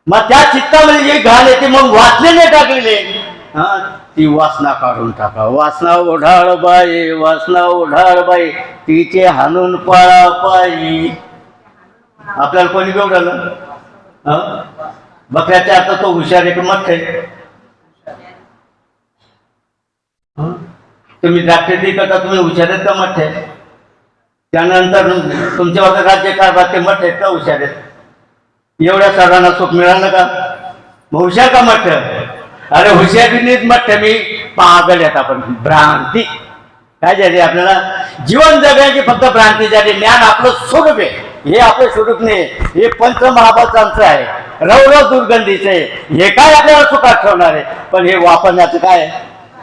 मग त्या चित्तामध्ये एक घाण येते, मग वासनेने टाकलेले. ती वासना काढून टाका. वासना ओढाळ बाई, वासना ओढाळ बाई, तिचे हाणून पाळा पायी. आपल्याला कोणी बिघडवलं? बकऱ्याच्या आता तो हुशार एक मठ आहे. तुम्ही डॉक्टरी करता, तुम्ही हुशार आहेत का मठ आहे? त्यानंतर तुमच्यावर राज्यकारभार ते मठ आहेत का हुशार आहेत? एवढ्या सर्वांना सुख मिळालं का? मग हुशार का मठ? अरे हुशारीनेच मठ. मी पागल आहेत आपण. भ्रांती काय झाली आपल्याला? जीवन जगण्याची फक्त भ्रांती झाली. ज्ञान आपलं स्वरूप आहे, हे आपलं स्वरूप नाही. हे पंचमहाभूतांचं आहे, रवरव दुर्गंधीचं आहे. हे काय आपल्याला सुखात ठेवणार आहे? पण हे वापरण्याचं काय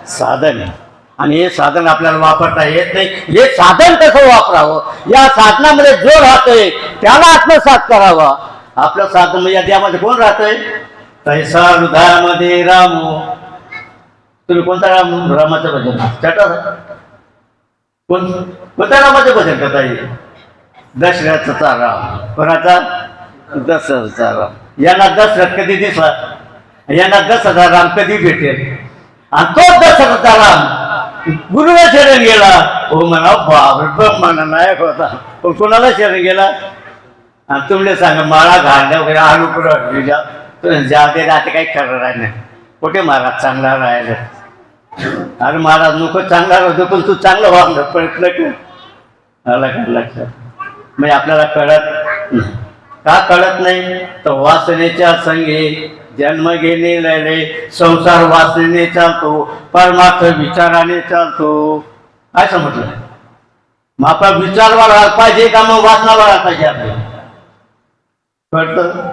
साधन आहे. आणि हे साधन आपल्याला वापरता येत नाही. हे साधन कसं वापरावं, या साधनामध्ये जो राहतोय त्याला आत्मसात करावा. आपलं साधन या त्यामध्ये कोण राहतोय? तैसा हृदयामध्ये रामो. तुम्ही कोणता रामाचं भजन चटा? कोणत्या रामाचं भजन करता येईल? दशरथचा राम. कोणाचा? दशरथचा राम. यांना दशरथ कधी दिसला? यांना दशरथचा राम कधी भेटेल? आणि तो दशरथचा राम गुरुला शरण गेला. हो म्हणा बाबर ब्रह्मांड नायक होता, पण कोणाला शरण गेला? आणि तुमले सांगा माळा घालण्या वगैरे आलू पुढं जाते राहते, काही खरं राहिलं. कुठे महाराज चांगला राहिलं? अरे महाराज नको चांगला राहतो, पण तू चांगलं वागलं प्रयत्न कर. आला का लक्षात? म्हणजे आपल्याला कळत का कळत नाही? तर वासनेच्या संगे जन्म घेणे लढे. संसार वासनेने चालतो, परमार्थ विचाराने चालतो. काय समजलं? मग आपला विचार वाढायला पाहिजे का मग वासना वाढायला पाहिजे? आपल्याला कळतं?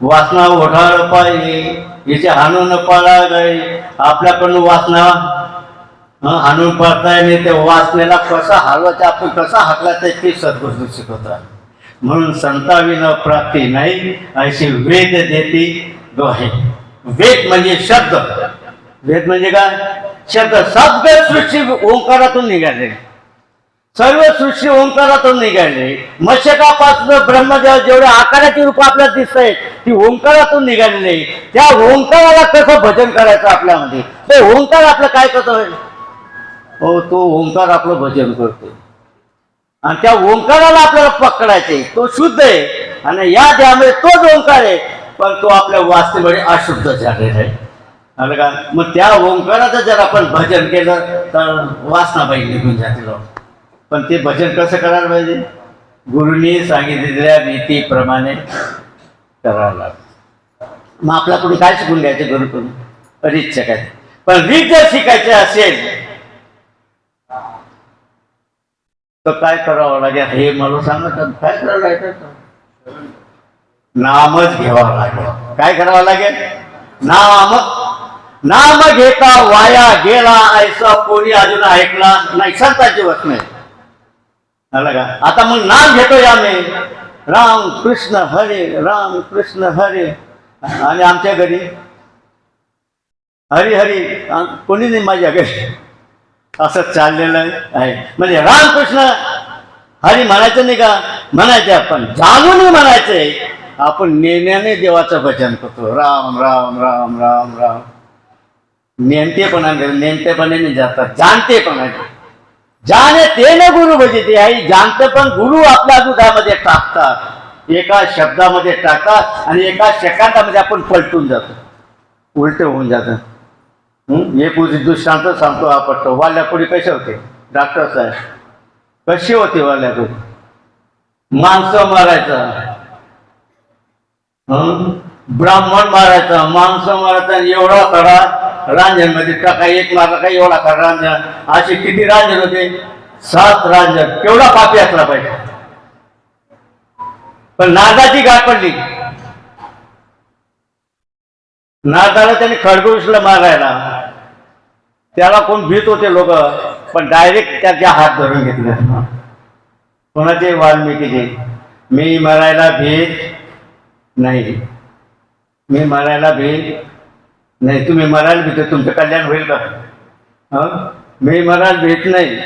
वासना ओढाळ पाहिजे, याचे हाणून पाळा गए. आपल्याकडून वासना हाणून पाळता येणे. ते वासनेला कसा हलवायचं, आपण कसा हाकलायचं ते सद्गुरू शिकवतात. म्हणून संताविना प्राप्ती नाही, अशी वेद देती दोहे. वेद म्हणजे शब्द. वेद म्हणजे काय? शब्द. सगळे सृष्टी ओंकारातून निघाले, सर्व सृष्टी ओंकारातून निघाले. मशकापासून ब्रह्मदेव जेवढे आकाराची रूप आपल्याला दिसत आहेत ती ओंकारातून निघालेली आहे. त्या ओंकाराला कसं भजन करायचं आपल्यामध्ये? ते ओंकार आपलं काय करतोय? हो, तो ओंकार आपलं भजन करतो. आणि त्या ओंकाराला आपल्याला पकडायचे. तो शुद्ध आहे आणि या देहामध्ये तोच ओंकार आहे. पण तो आपल्या वास्तवाने अशुद्ध झालेला आहे. आलं का? मग त्या ओंकाराचं जर आपण भजन केलं तर वासनाबाई निघून जातील. पण ते भजन कसं करायला पाहिजे? गुरुनी सांगितलेल्या रीतीप्रमाणे करायला लागतं. मग आपल्याकडून काय शिकून घ्यायचं गुरुकडून? रीत शिकायचं. पण रीत जर शिकायची असेल तर काय करावं लागेल? हे मला सांगत काय करावं लागेल? नामच घ्यावं लागेल. काय करावं लागेल? नाम घेता वाया गेला ऐसा कोणी अजून ऐकला नाही. संतांची वचन आहे. आलं का? आता मग नाम घेतोय आम्ही, राम कृष्ण हरे, राम कृष्ण हरे. आणि आमच्या घरी हरी हरी कोणी नाही माझ्या घरी. असं चाललेलं आहे. म्हणजे रामकृष्ण हरी म्हणायचं नाही का? म्हणायचं, आपण जाणून म्हणायचंय. आपण नेण्याने देवाचं भजन करतो. राम राम राम राम राम. नेमतेपणाने जातात, जाणतेपणाने. जाणे ते न गुरु भजते आई. जाणते पण गुरु आपल्या दुधामध्ये टाकतात, एका शब्दामध्ये टाकतात आणि एका सेकंदामध्ये आपण पलटून जातो, उलट होऊन जातं. एक दृष्टांत सांगतो आपण. वाल्यापुरी कसे होते डॉक्टर साहेब? कशी होती वाल्यापुरी? माणसं मारायचं, ब्राह्मण मारायचा, माणसं मारायचा. एवढा खडा रांजणमध्ये टाका, एक मारला का एवढा खडा रांजण. असे किती रांजण होते? 7 रांजण. केवढा पापी असला पाहिजे. पण नागाची गाठ पडली. नागाला त्याने खडगोशीला मारायला. त्याला कोण भीत होते लोक, पण डायरेक्ट त्याच्या हात धरून घेतले. कोणाचे? वाल्मिकीचे. मी मरायला भीत नाही, मी मरायला भीत नाही. तुम्ही मरायला भीत, तुमचं कल्याण होईल का? मी मरायला भीत नाही.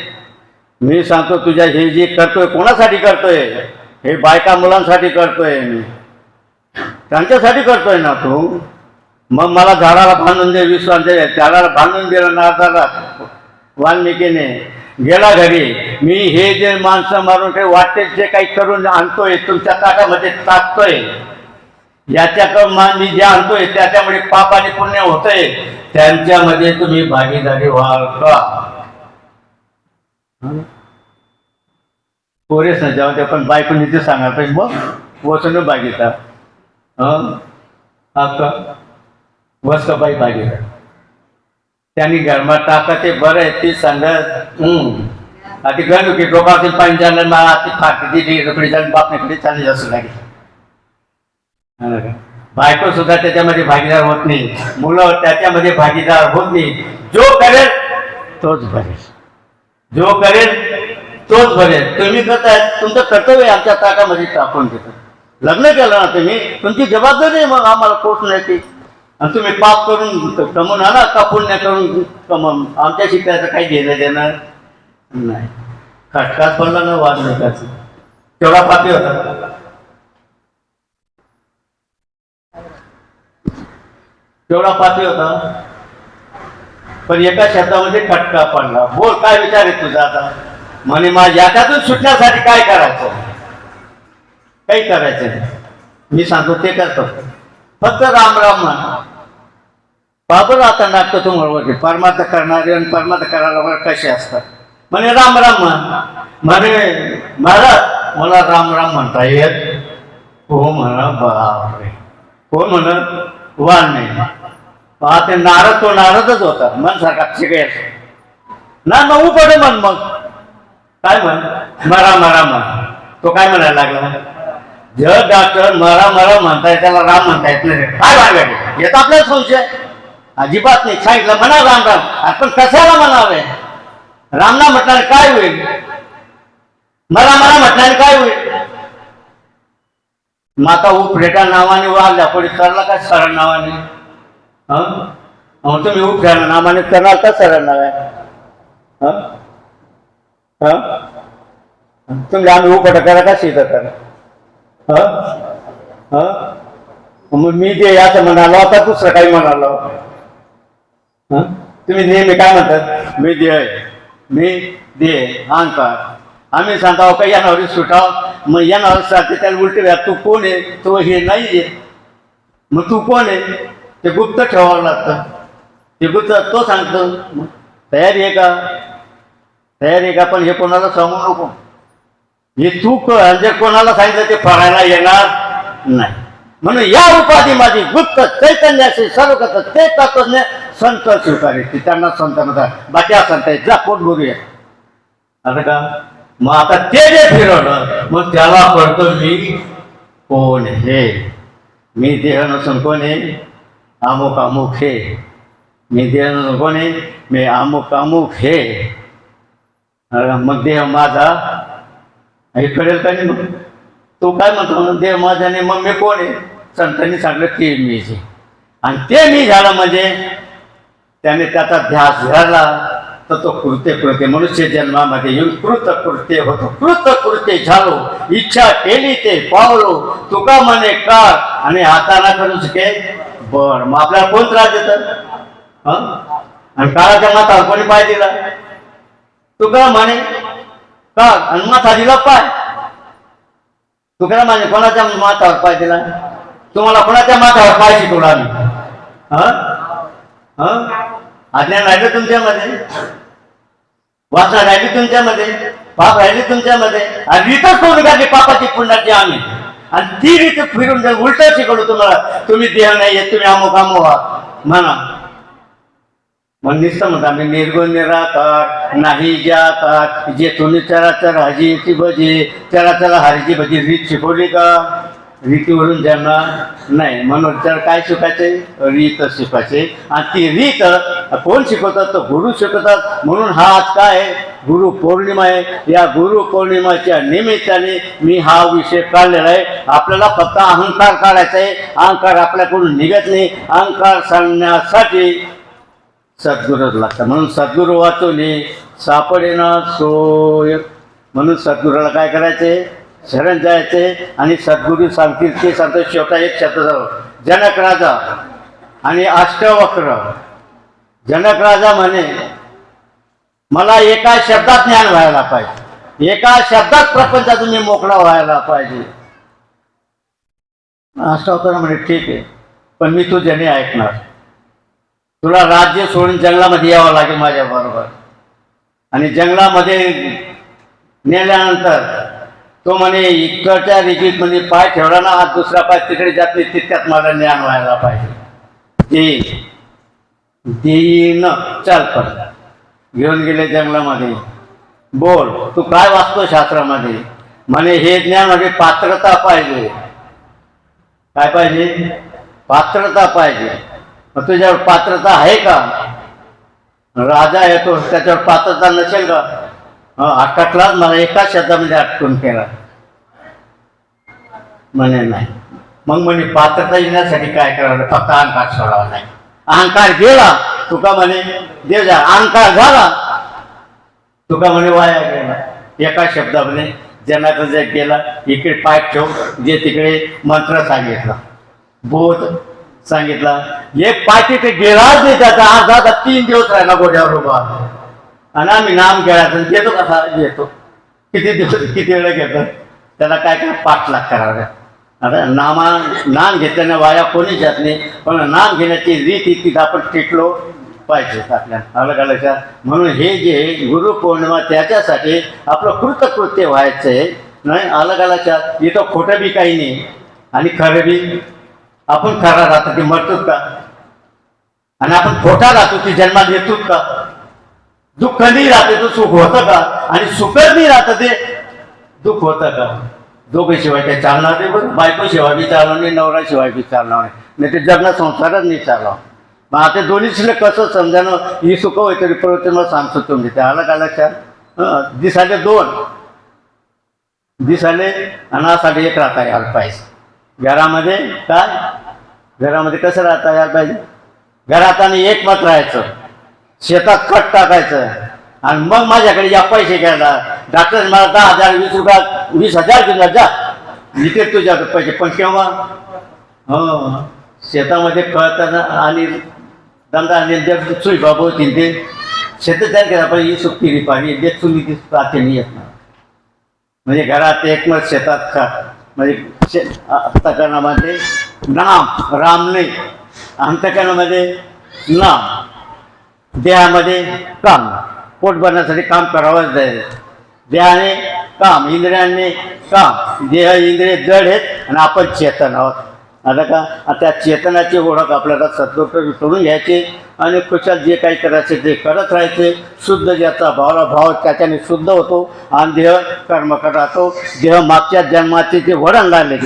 मी सांगतो तुझ्या हे जे करतोय कोणासाठी करतोय? हे बायका मुलांसाठी करतोय, मी त्यांच्यासाठी करतोय ना तू. मग मला झाडाला बांधून दे, विश्वास दे. झाडाला बांधून दिलं नारदाला वाल्मिकीने. गेला घरी. मी हे जे माणसं मारून काही वाटते जे काही करून आणतोय तुमच्या ताटामध्ये टाकतोय, याच्याकडून मी जे आणतोय त्याच्यामुळे पाप आणि पुण्य होतंय, त्यांच्यामध्ये तुम्ही भागीदारी व्हाल का? पोरेस ना जाऊ दे, पण बायकोनी ते सांगायला पाहिजे. मग वचन भागीदार वस का बाई भागीदार. त्यांनी घरमा टाका ते बरं आहे. ती सांगत ती गणू की डोकावतील पाणी जाणार, मला ती फाटी दिली रकडी जाऊन बापण्याकडे चालली असं लागेल. बायको सुद्धा त्याच्यामध्ये भागीदार होत नाही, मुलं त्याच्यामध्ये भागीदार होत नाही. जो करेल तोच भरेल, जो करेल तोच भरेल. तुम्ही करताय, तुमचं कर्तव्य आमच्या ताटामध्ये टाकून देतो. लग्न केलं ना तुम्ही, तुमची जबाबदारी आहे मग आम्हाला पोचण्याची. आणि तुम्ही पाप करून कमवून आणा का पुण्य करून कमवून, आमच्या शिकायचं काही घेणं देणार नाही. खटकाच पडला ना वाल्मिकाचं, तेवढा पापी होता. तेवढा पापी होता, पण एका शब्दामध्ये खटका पडला. बोल काय विचार आहे तुझा आता? म्हणे माझ्या याच्यातून सुटण्यासाठी काय करायचं? काही करायचं नाही. मी सांगतो ते करतो. फक्त राम राम म्हणा. बाबर आता नाटक तुम्हाला परमार्थ करणारे आणि परमार्थ करायला कसे असतात. म्हणे राम राम म्हण. म्हणे महाराज मला राम राम म्हणता येत? हो म्हणा. बापरे, कोण म्हणत? वाल नाही. ते नारद, तो नारदच होता. मन सारखा शिकायच ना. मग उपडे म्हण. मग काय म्हण? मरा मरा म्हण. तो काय म्हणायला लागला? जर डॉक्टर मरा मरा म्हणताय, त्याला राम म्हणता येत नाही. काय भानगड येत आपल्याला संशय? अजिबात नाही. सांगितलं म्हणा राम राम. आपण कशाला म्हणावे? रामना म्हटल्याने काय होईल? मरा मरा म्हटल्याने काय होईल? माता उपरेटा नावाने वाढल्या पुढे करला का सरळ नावाने? तुम्ही उपऱ्या नावाने करणार का सरळ नाव आहे? तुम्ही आम्ही उपट करा का सीधा करा? मग मी जे असं म्हणालो आता दुसरं काही म्हणालो. तुम्ही नेहमी काय म्हणतात? मी दे, मी दे अहंकार. आम्ही सांगतो का येणारी सुटाव, मग येणार सांगते त्याला उलटे व्या. तू कोण आहे? तो हे नाही आहे. मग तू कोण आहे ते गुप्त ठेवावं लागतं. ते गुप्त तो सांगतो. तयारी आहे का? तयारी आहे का? पण हे कोणाला सांगू नको. हे तू जर कोणाला सांगितलं ते फळायला येणार नाही. म्हणून या उपाधी माझी गुप्त चैतन्याशी सर्वगत ते तत्वज्ञ संत स्वीकारे. त्यांना संत म्हणतात. बाकी संत आहे जा पोट भरूया. आता का मग आता ते जे फिरवलं मग त्याला कळतो मी कोण हे. मी देह नसून कोण आहे? अमुक अमुक हे. मी देह नसून कोण आहे? मी अमुक अमुक हे. मग देह माझा हे कळेल का नाही? मग तो काय म्हणतो देह माझ्याने मग मी कोण आहे? संतांनी सांगलं ते मी जे. आणि ते मी झालं म्हणजे त्याने त्याचा ध्यास झाला तर तो कृत्य मनुष्य जन्मामध्ये येऊन कृत्य होतो. कृत्य झालो इच्छा केली ते पावलो तुका म्हणे काळ आणि हाताना करू शके बर. मग आपल्याला कोण त्रास देतं? आणि काळाच्या माथावर कोणी पाय दिला? तुका म्हणे काळ आणि माथा दिला पाय. तुकाला म्हणे कोणाच्या माथावर पाय दिला? तुम्हाला कोणाच्या माथावर पाय शिकवला आम्ही? अज्ञान राहिलं तुमच्यामध्ये, वासना राहिली तुमच्यामध्ये, पाप राहिली तुमच्यामध्ये. आणि रीतच करून काढली पापाची पुण्याची आम्ही. आणि ती रीत फिरून जर उलट शिकवलं तुम्हाला तुम्ही देह नाही येत तुम्ही अमुक अमुक आहात म्हणा. मग नुसतं म्हणता आम्ही निर्गुण निराकार नाही जातात जे तुम्ही चराचर हाजीची भजी चराचर हारीची भजी रीत शिकवली का? रीतीवरून ज्यांना नाही. म्हणून तर काय शिकायचे? रीत शिकायचे. आणि ती रीत कोण शिकवतात? तर गुरु शिकवतात. म्हणून हा आज काय आहे? गुरु पौर्णिमा आहे. या गुरु पौर्णिमाच्या निमित्ताने मी हा विषय काढलेला आहे. आपल्याला फक्त अहंकार काढायचा आहे. अहंकार आपल्याकडून निघत नाही. अहंकार सांगण्यासाठी सद्गुरूच लागतात. म्हणून सद्गुरू वाचून सापडेना सोय. म्हणून सद्गुरूला काय करायचे? शरण जायचे. आणि सद्गुरू सांगतील ते सांगतो. शेवटा एक शब्द झालो जनक राजा आणि अष्टवक्र. जनक राजा म्हणे मला एका शब्दात ज्ञान व्हायला पाहिजे. एका शब्दात प्रपंचातून मी मोकळा व्हायला पाहिजे. अष्टवक्र म्हणे ठीक आहे पण मी तुझ्या नाही ऐकणार. तुला राज्य सोडून जंगलामध्ये यावं लागेल माझ्या बरोबर. आणि जंगलामध्ये नेल्यानंतर तो म्हणे इकडच्या रिगीत म्हणजे पाय ठेवला ना हात दुसरा पाय तिकडे जात नाही तितक्यात मला ज्ञान व्हायला पाहिजे. देईन चाल पण घेऊन गेले जंगलामध्ये. बोल तू काय वाचतो शास्त्रामध्ये? म्हणे हे ज्ञान म्हणजे पात्रता पाहिजे. काय पाहिजे? पात्रता पाहिजे. मग तुझ्यावर पात्रता आहे का? राजा येतो त्याच्यावर पात्रता नसेल का? अटकलाच मला एका शब्दामध्ये अटकून केला. म्हणे नाही. मग म्हणे पात्रता येण्यासाठी काय करावं? फक्त अहंकार सोडावा नाही. अहंकार गेला तुका म्हणे देव जा. अहंकार झाला तुका म्हणे वाया गेला. एका शब्दामध्ये जनाचा जग गेला. इकडे पाय ठेव जे तिकडे मंत्र सांगितला बोध सांगितला. एक पाय तिथे गेलाच नाही त्याचा. आज 3 दिवस राहिला गोड्यावर उभा. आणि आम्ही नाम खेळायचं घेतो कसा घेतो किती दिवस किती वेळ घेतो त्याला काय काय पाठलाग करावं. आता नाम घेतल्याने वाया कोणी जात नाही. पण नाम घेण्याची रीत ती आपण टिकलो पाहिजे आपल्याला अलग अलग. म्हणून हे जे गुरुपौर्णिमा त्याच्यासाठी आपलं कृतकृत्य व्हायचं आहे. नाही अलग अलग. इथं खोटं बी काही नाही आणि खरं बी. आपण खरा राहतो ते मरतोच का? आणि आपण खोटा राहतो ती जन्मात येतोच का? दुःख नाही राहते तर सुख होतं का? आणि सुखच नाही राहतं ते दुःख होतं का? दोघेशिवाय काही चालणार नाही. बरं बायकोशिवाय बी चालणार नाही नवरा शिवाय बी चालणार नाही. ते जगणं संसारच नाही चालवा. मग आता दोन्हीशीला कसं समजानं? ही सुख होय तरी परत मला सांगतो तुम्ही ते अलग अलग. दिसाले 2 दिसाले आणि असाठी 1 राहता यायला पाहिजे. घरामध्ये काय? घरामध्ये कसं राहता यायला पाहिजे? घरात आणि एक मत राहायचं. शेतात खत टाकायचं. आणि मग माझ्याकडे या पैसे घ्यायला डॉक्टर मला 10,000 20 रुपया 20,000 घेऊन जा इथे तुझ्या पैसे. पण केव्हा? शेतामध्ये खत आणि धंदा आणि सुई बाबू होती ते शेतात तयार केला पण ही सुट्टी रिपाणी देत तुम्ही ती प्राची नाही येत ना. म्हणजे घरात एकमत शेतात खत म्हणजे अंतकरणामध्ये नाम, राम नाही, अंतकरणामध्ये नाम, देहामध्ये काम, पोट भरण्यासाठी काम करावंच जाईल. देहाने काम, इंद्रियाने काम, देह इंद्रिय जड आहेत आणि आपण चेतन आहोत. आता का त्या चेतनाची ओळख आपल्याला सद्गुरू करून घ्यायची आणि खुशाल जे काही करायचे ते करत राहायचे. शुद्ध ज्याचा भाव त्याच्याने शुद्ध होतो आणि देह कर्म राहतो. देह मागच्या जन्माचे जे वळण लागले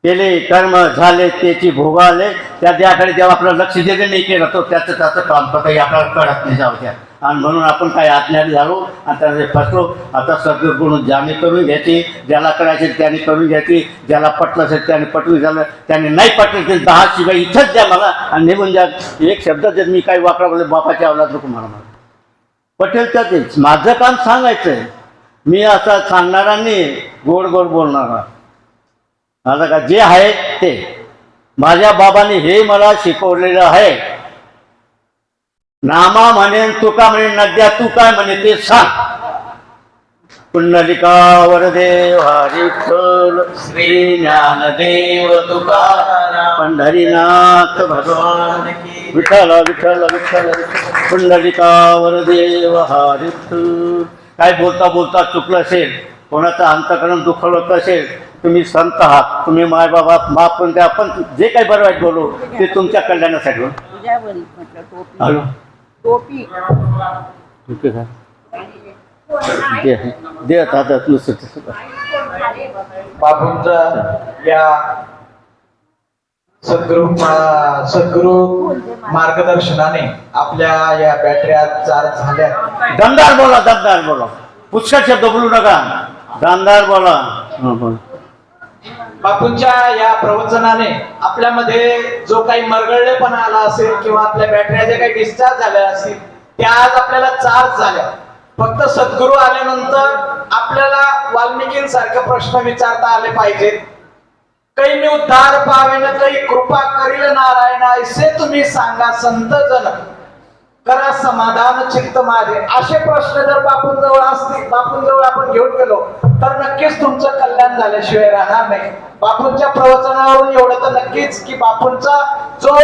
केले कर्म झाले त्याची भोगाले त्या देहाकडे जेव्हा आपलं लक्ष दिले नाही केलं तो त्याचं काम काही आपल्याला कळत नाही जाऊ द्या. आणि म्हणून आपण काही आज्ञारी झालो आणि त्याने फसलो. आता सद्गुरू ज्याने करून घ्यायची, ज्याला करायचे त्याने करून घ्यायची, ज्याला पटलं असेल त्याने पटवून झालं, त्याने नाही पटलं ते 10 शिवाय इथंच द्या मला आणि निघून द्या. एक शब्द जर मी काही वापरा बोलले बापाच्या अवलाद नको मला पटेल तर तेच माझं काम सांगायचं आहे. मी आता सांगणारा नाही, गोड गोड बोलणारा. आता का जे आहे ते माझ्या बाबाने हे मला शिकवलेलं आहे. नामा म्हणेन तुका म्हणे नद्या तू काय म्हणे ते सांग. पुंडलिका वरदेव हरी विठ्ठल श्री ज्ञानदेव तुकाराम पंढरीनाथ भगवान की विठ्ठल विठ्ठल विठ्ठल पुंडलिका वरदेव हरी विठ्ठल. काय बोलता बोलता चुकलं असेल, कोणाचं अंतकरण दुखवलं असेल, तुम्ही संत आहात, तुम्ही मायबाबा माफ करून द्या. आपण जे काही बरं वाईट बोलू ते तुमच्या कल्याणासाठी. हॅलो टोपी ठीक आहे दे आता बापूंचा या सद्गुरू मार्गदर्शनाने आपल्या या बॅटऱ्या चार्ज झाल्या. दमदार बोला पुष्कळ शब्द बोलू नका, दमदार बोला. बोला. बापूंच्या या प्रवचनाने आपल्यामध्ये जो काही मरगळलेपणा आला असेल किंवा आपल्या बॅटऱ्या ज्या काही डिस्चार्ज झाल्या असतील त्या आज आपल्याला चार्ज झाल्या. फक्त सद्गुरू आल्यानंतर आपल्याला वाल्मिकींसारखे प्रश्न विचारता आले पाहिजेत. काही मी उद्धार पावेन काही कृपा करील नारायण ऐसे तुम्ही सांगा संत जन करा समाधान चित्त माझे. असे प्रश्न जर बापूंजवळ असतील, बापूंजवळ आपण घेऊन गेलो तर नक्कीच तुमचं कल्याण झाल्याशिवाय राहणार नाही. बापूंच्या प्रवचनावरून एवढं तर नक्कीच की बापूंचा जो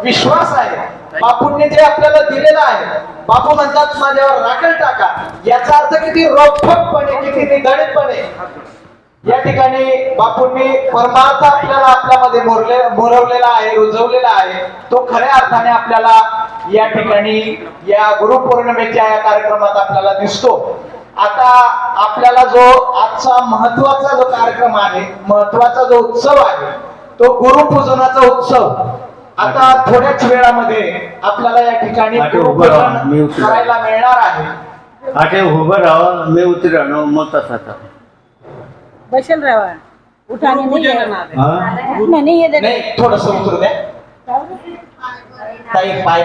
विश्वास आहे, बापूंनी जे आपल्याला दिलेला आहे, बापू म्हणतात माझ्यावर राखण टाका, याचा अर्थ किती रोखठोकपणे, किती निधडीतपणे या ठिकाणी बापूंनी परमार्थ आपल्याला आपल्यामध्ये मोरवलेला आहे, रुजवलेला आहे. तो खऱ्या अर्थाने आपल्याला या ठिकाणी या गुरुपौर्णिमेच्या या कार्यक्रमात आपल्याला दिसतो. आता आपल्याला जो आजचा महत्वाचा जो कार्यक्रम आहे, महत्वाचा जो उत्सव आहे, तो गुरुपूजनाचा उत्सव आता थोड्याच वेळामध्ये आपल्याला या ठिकाणी गुरुपूजन करायला मिळणार आहे. आठे उभं राहा, मी उतरा मग तसा बसेल राहा. उठाने नाही नाही थोडस उतरू द्या ताई, पाय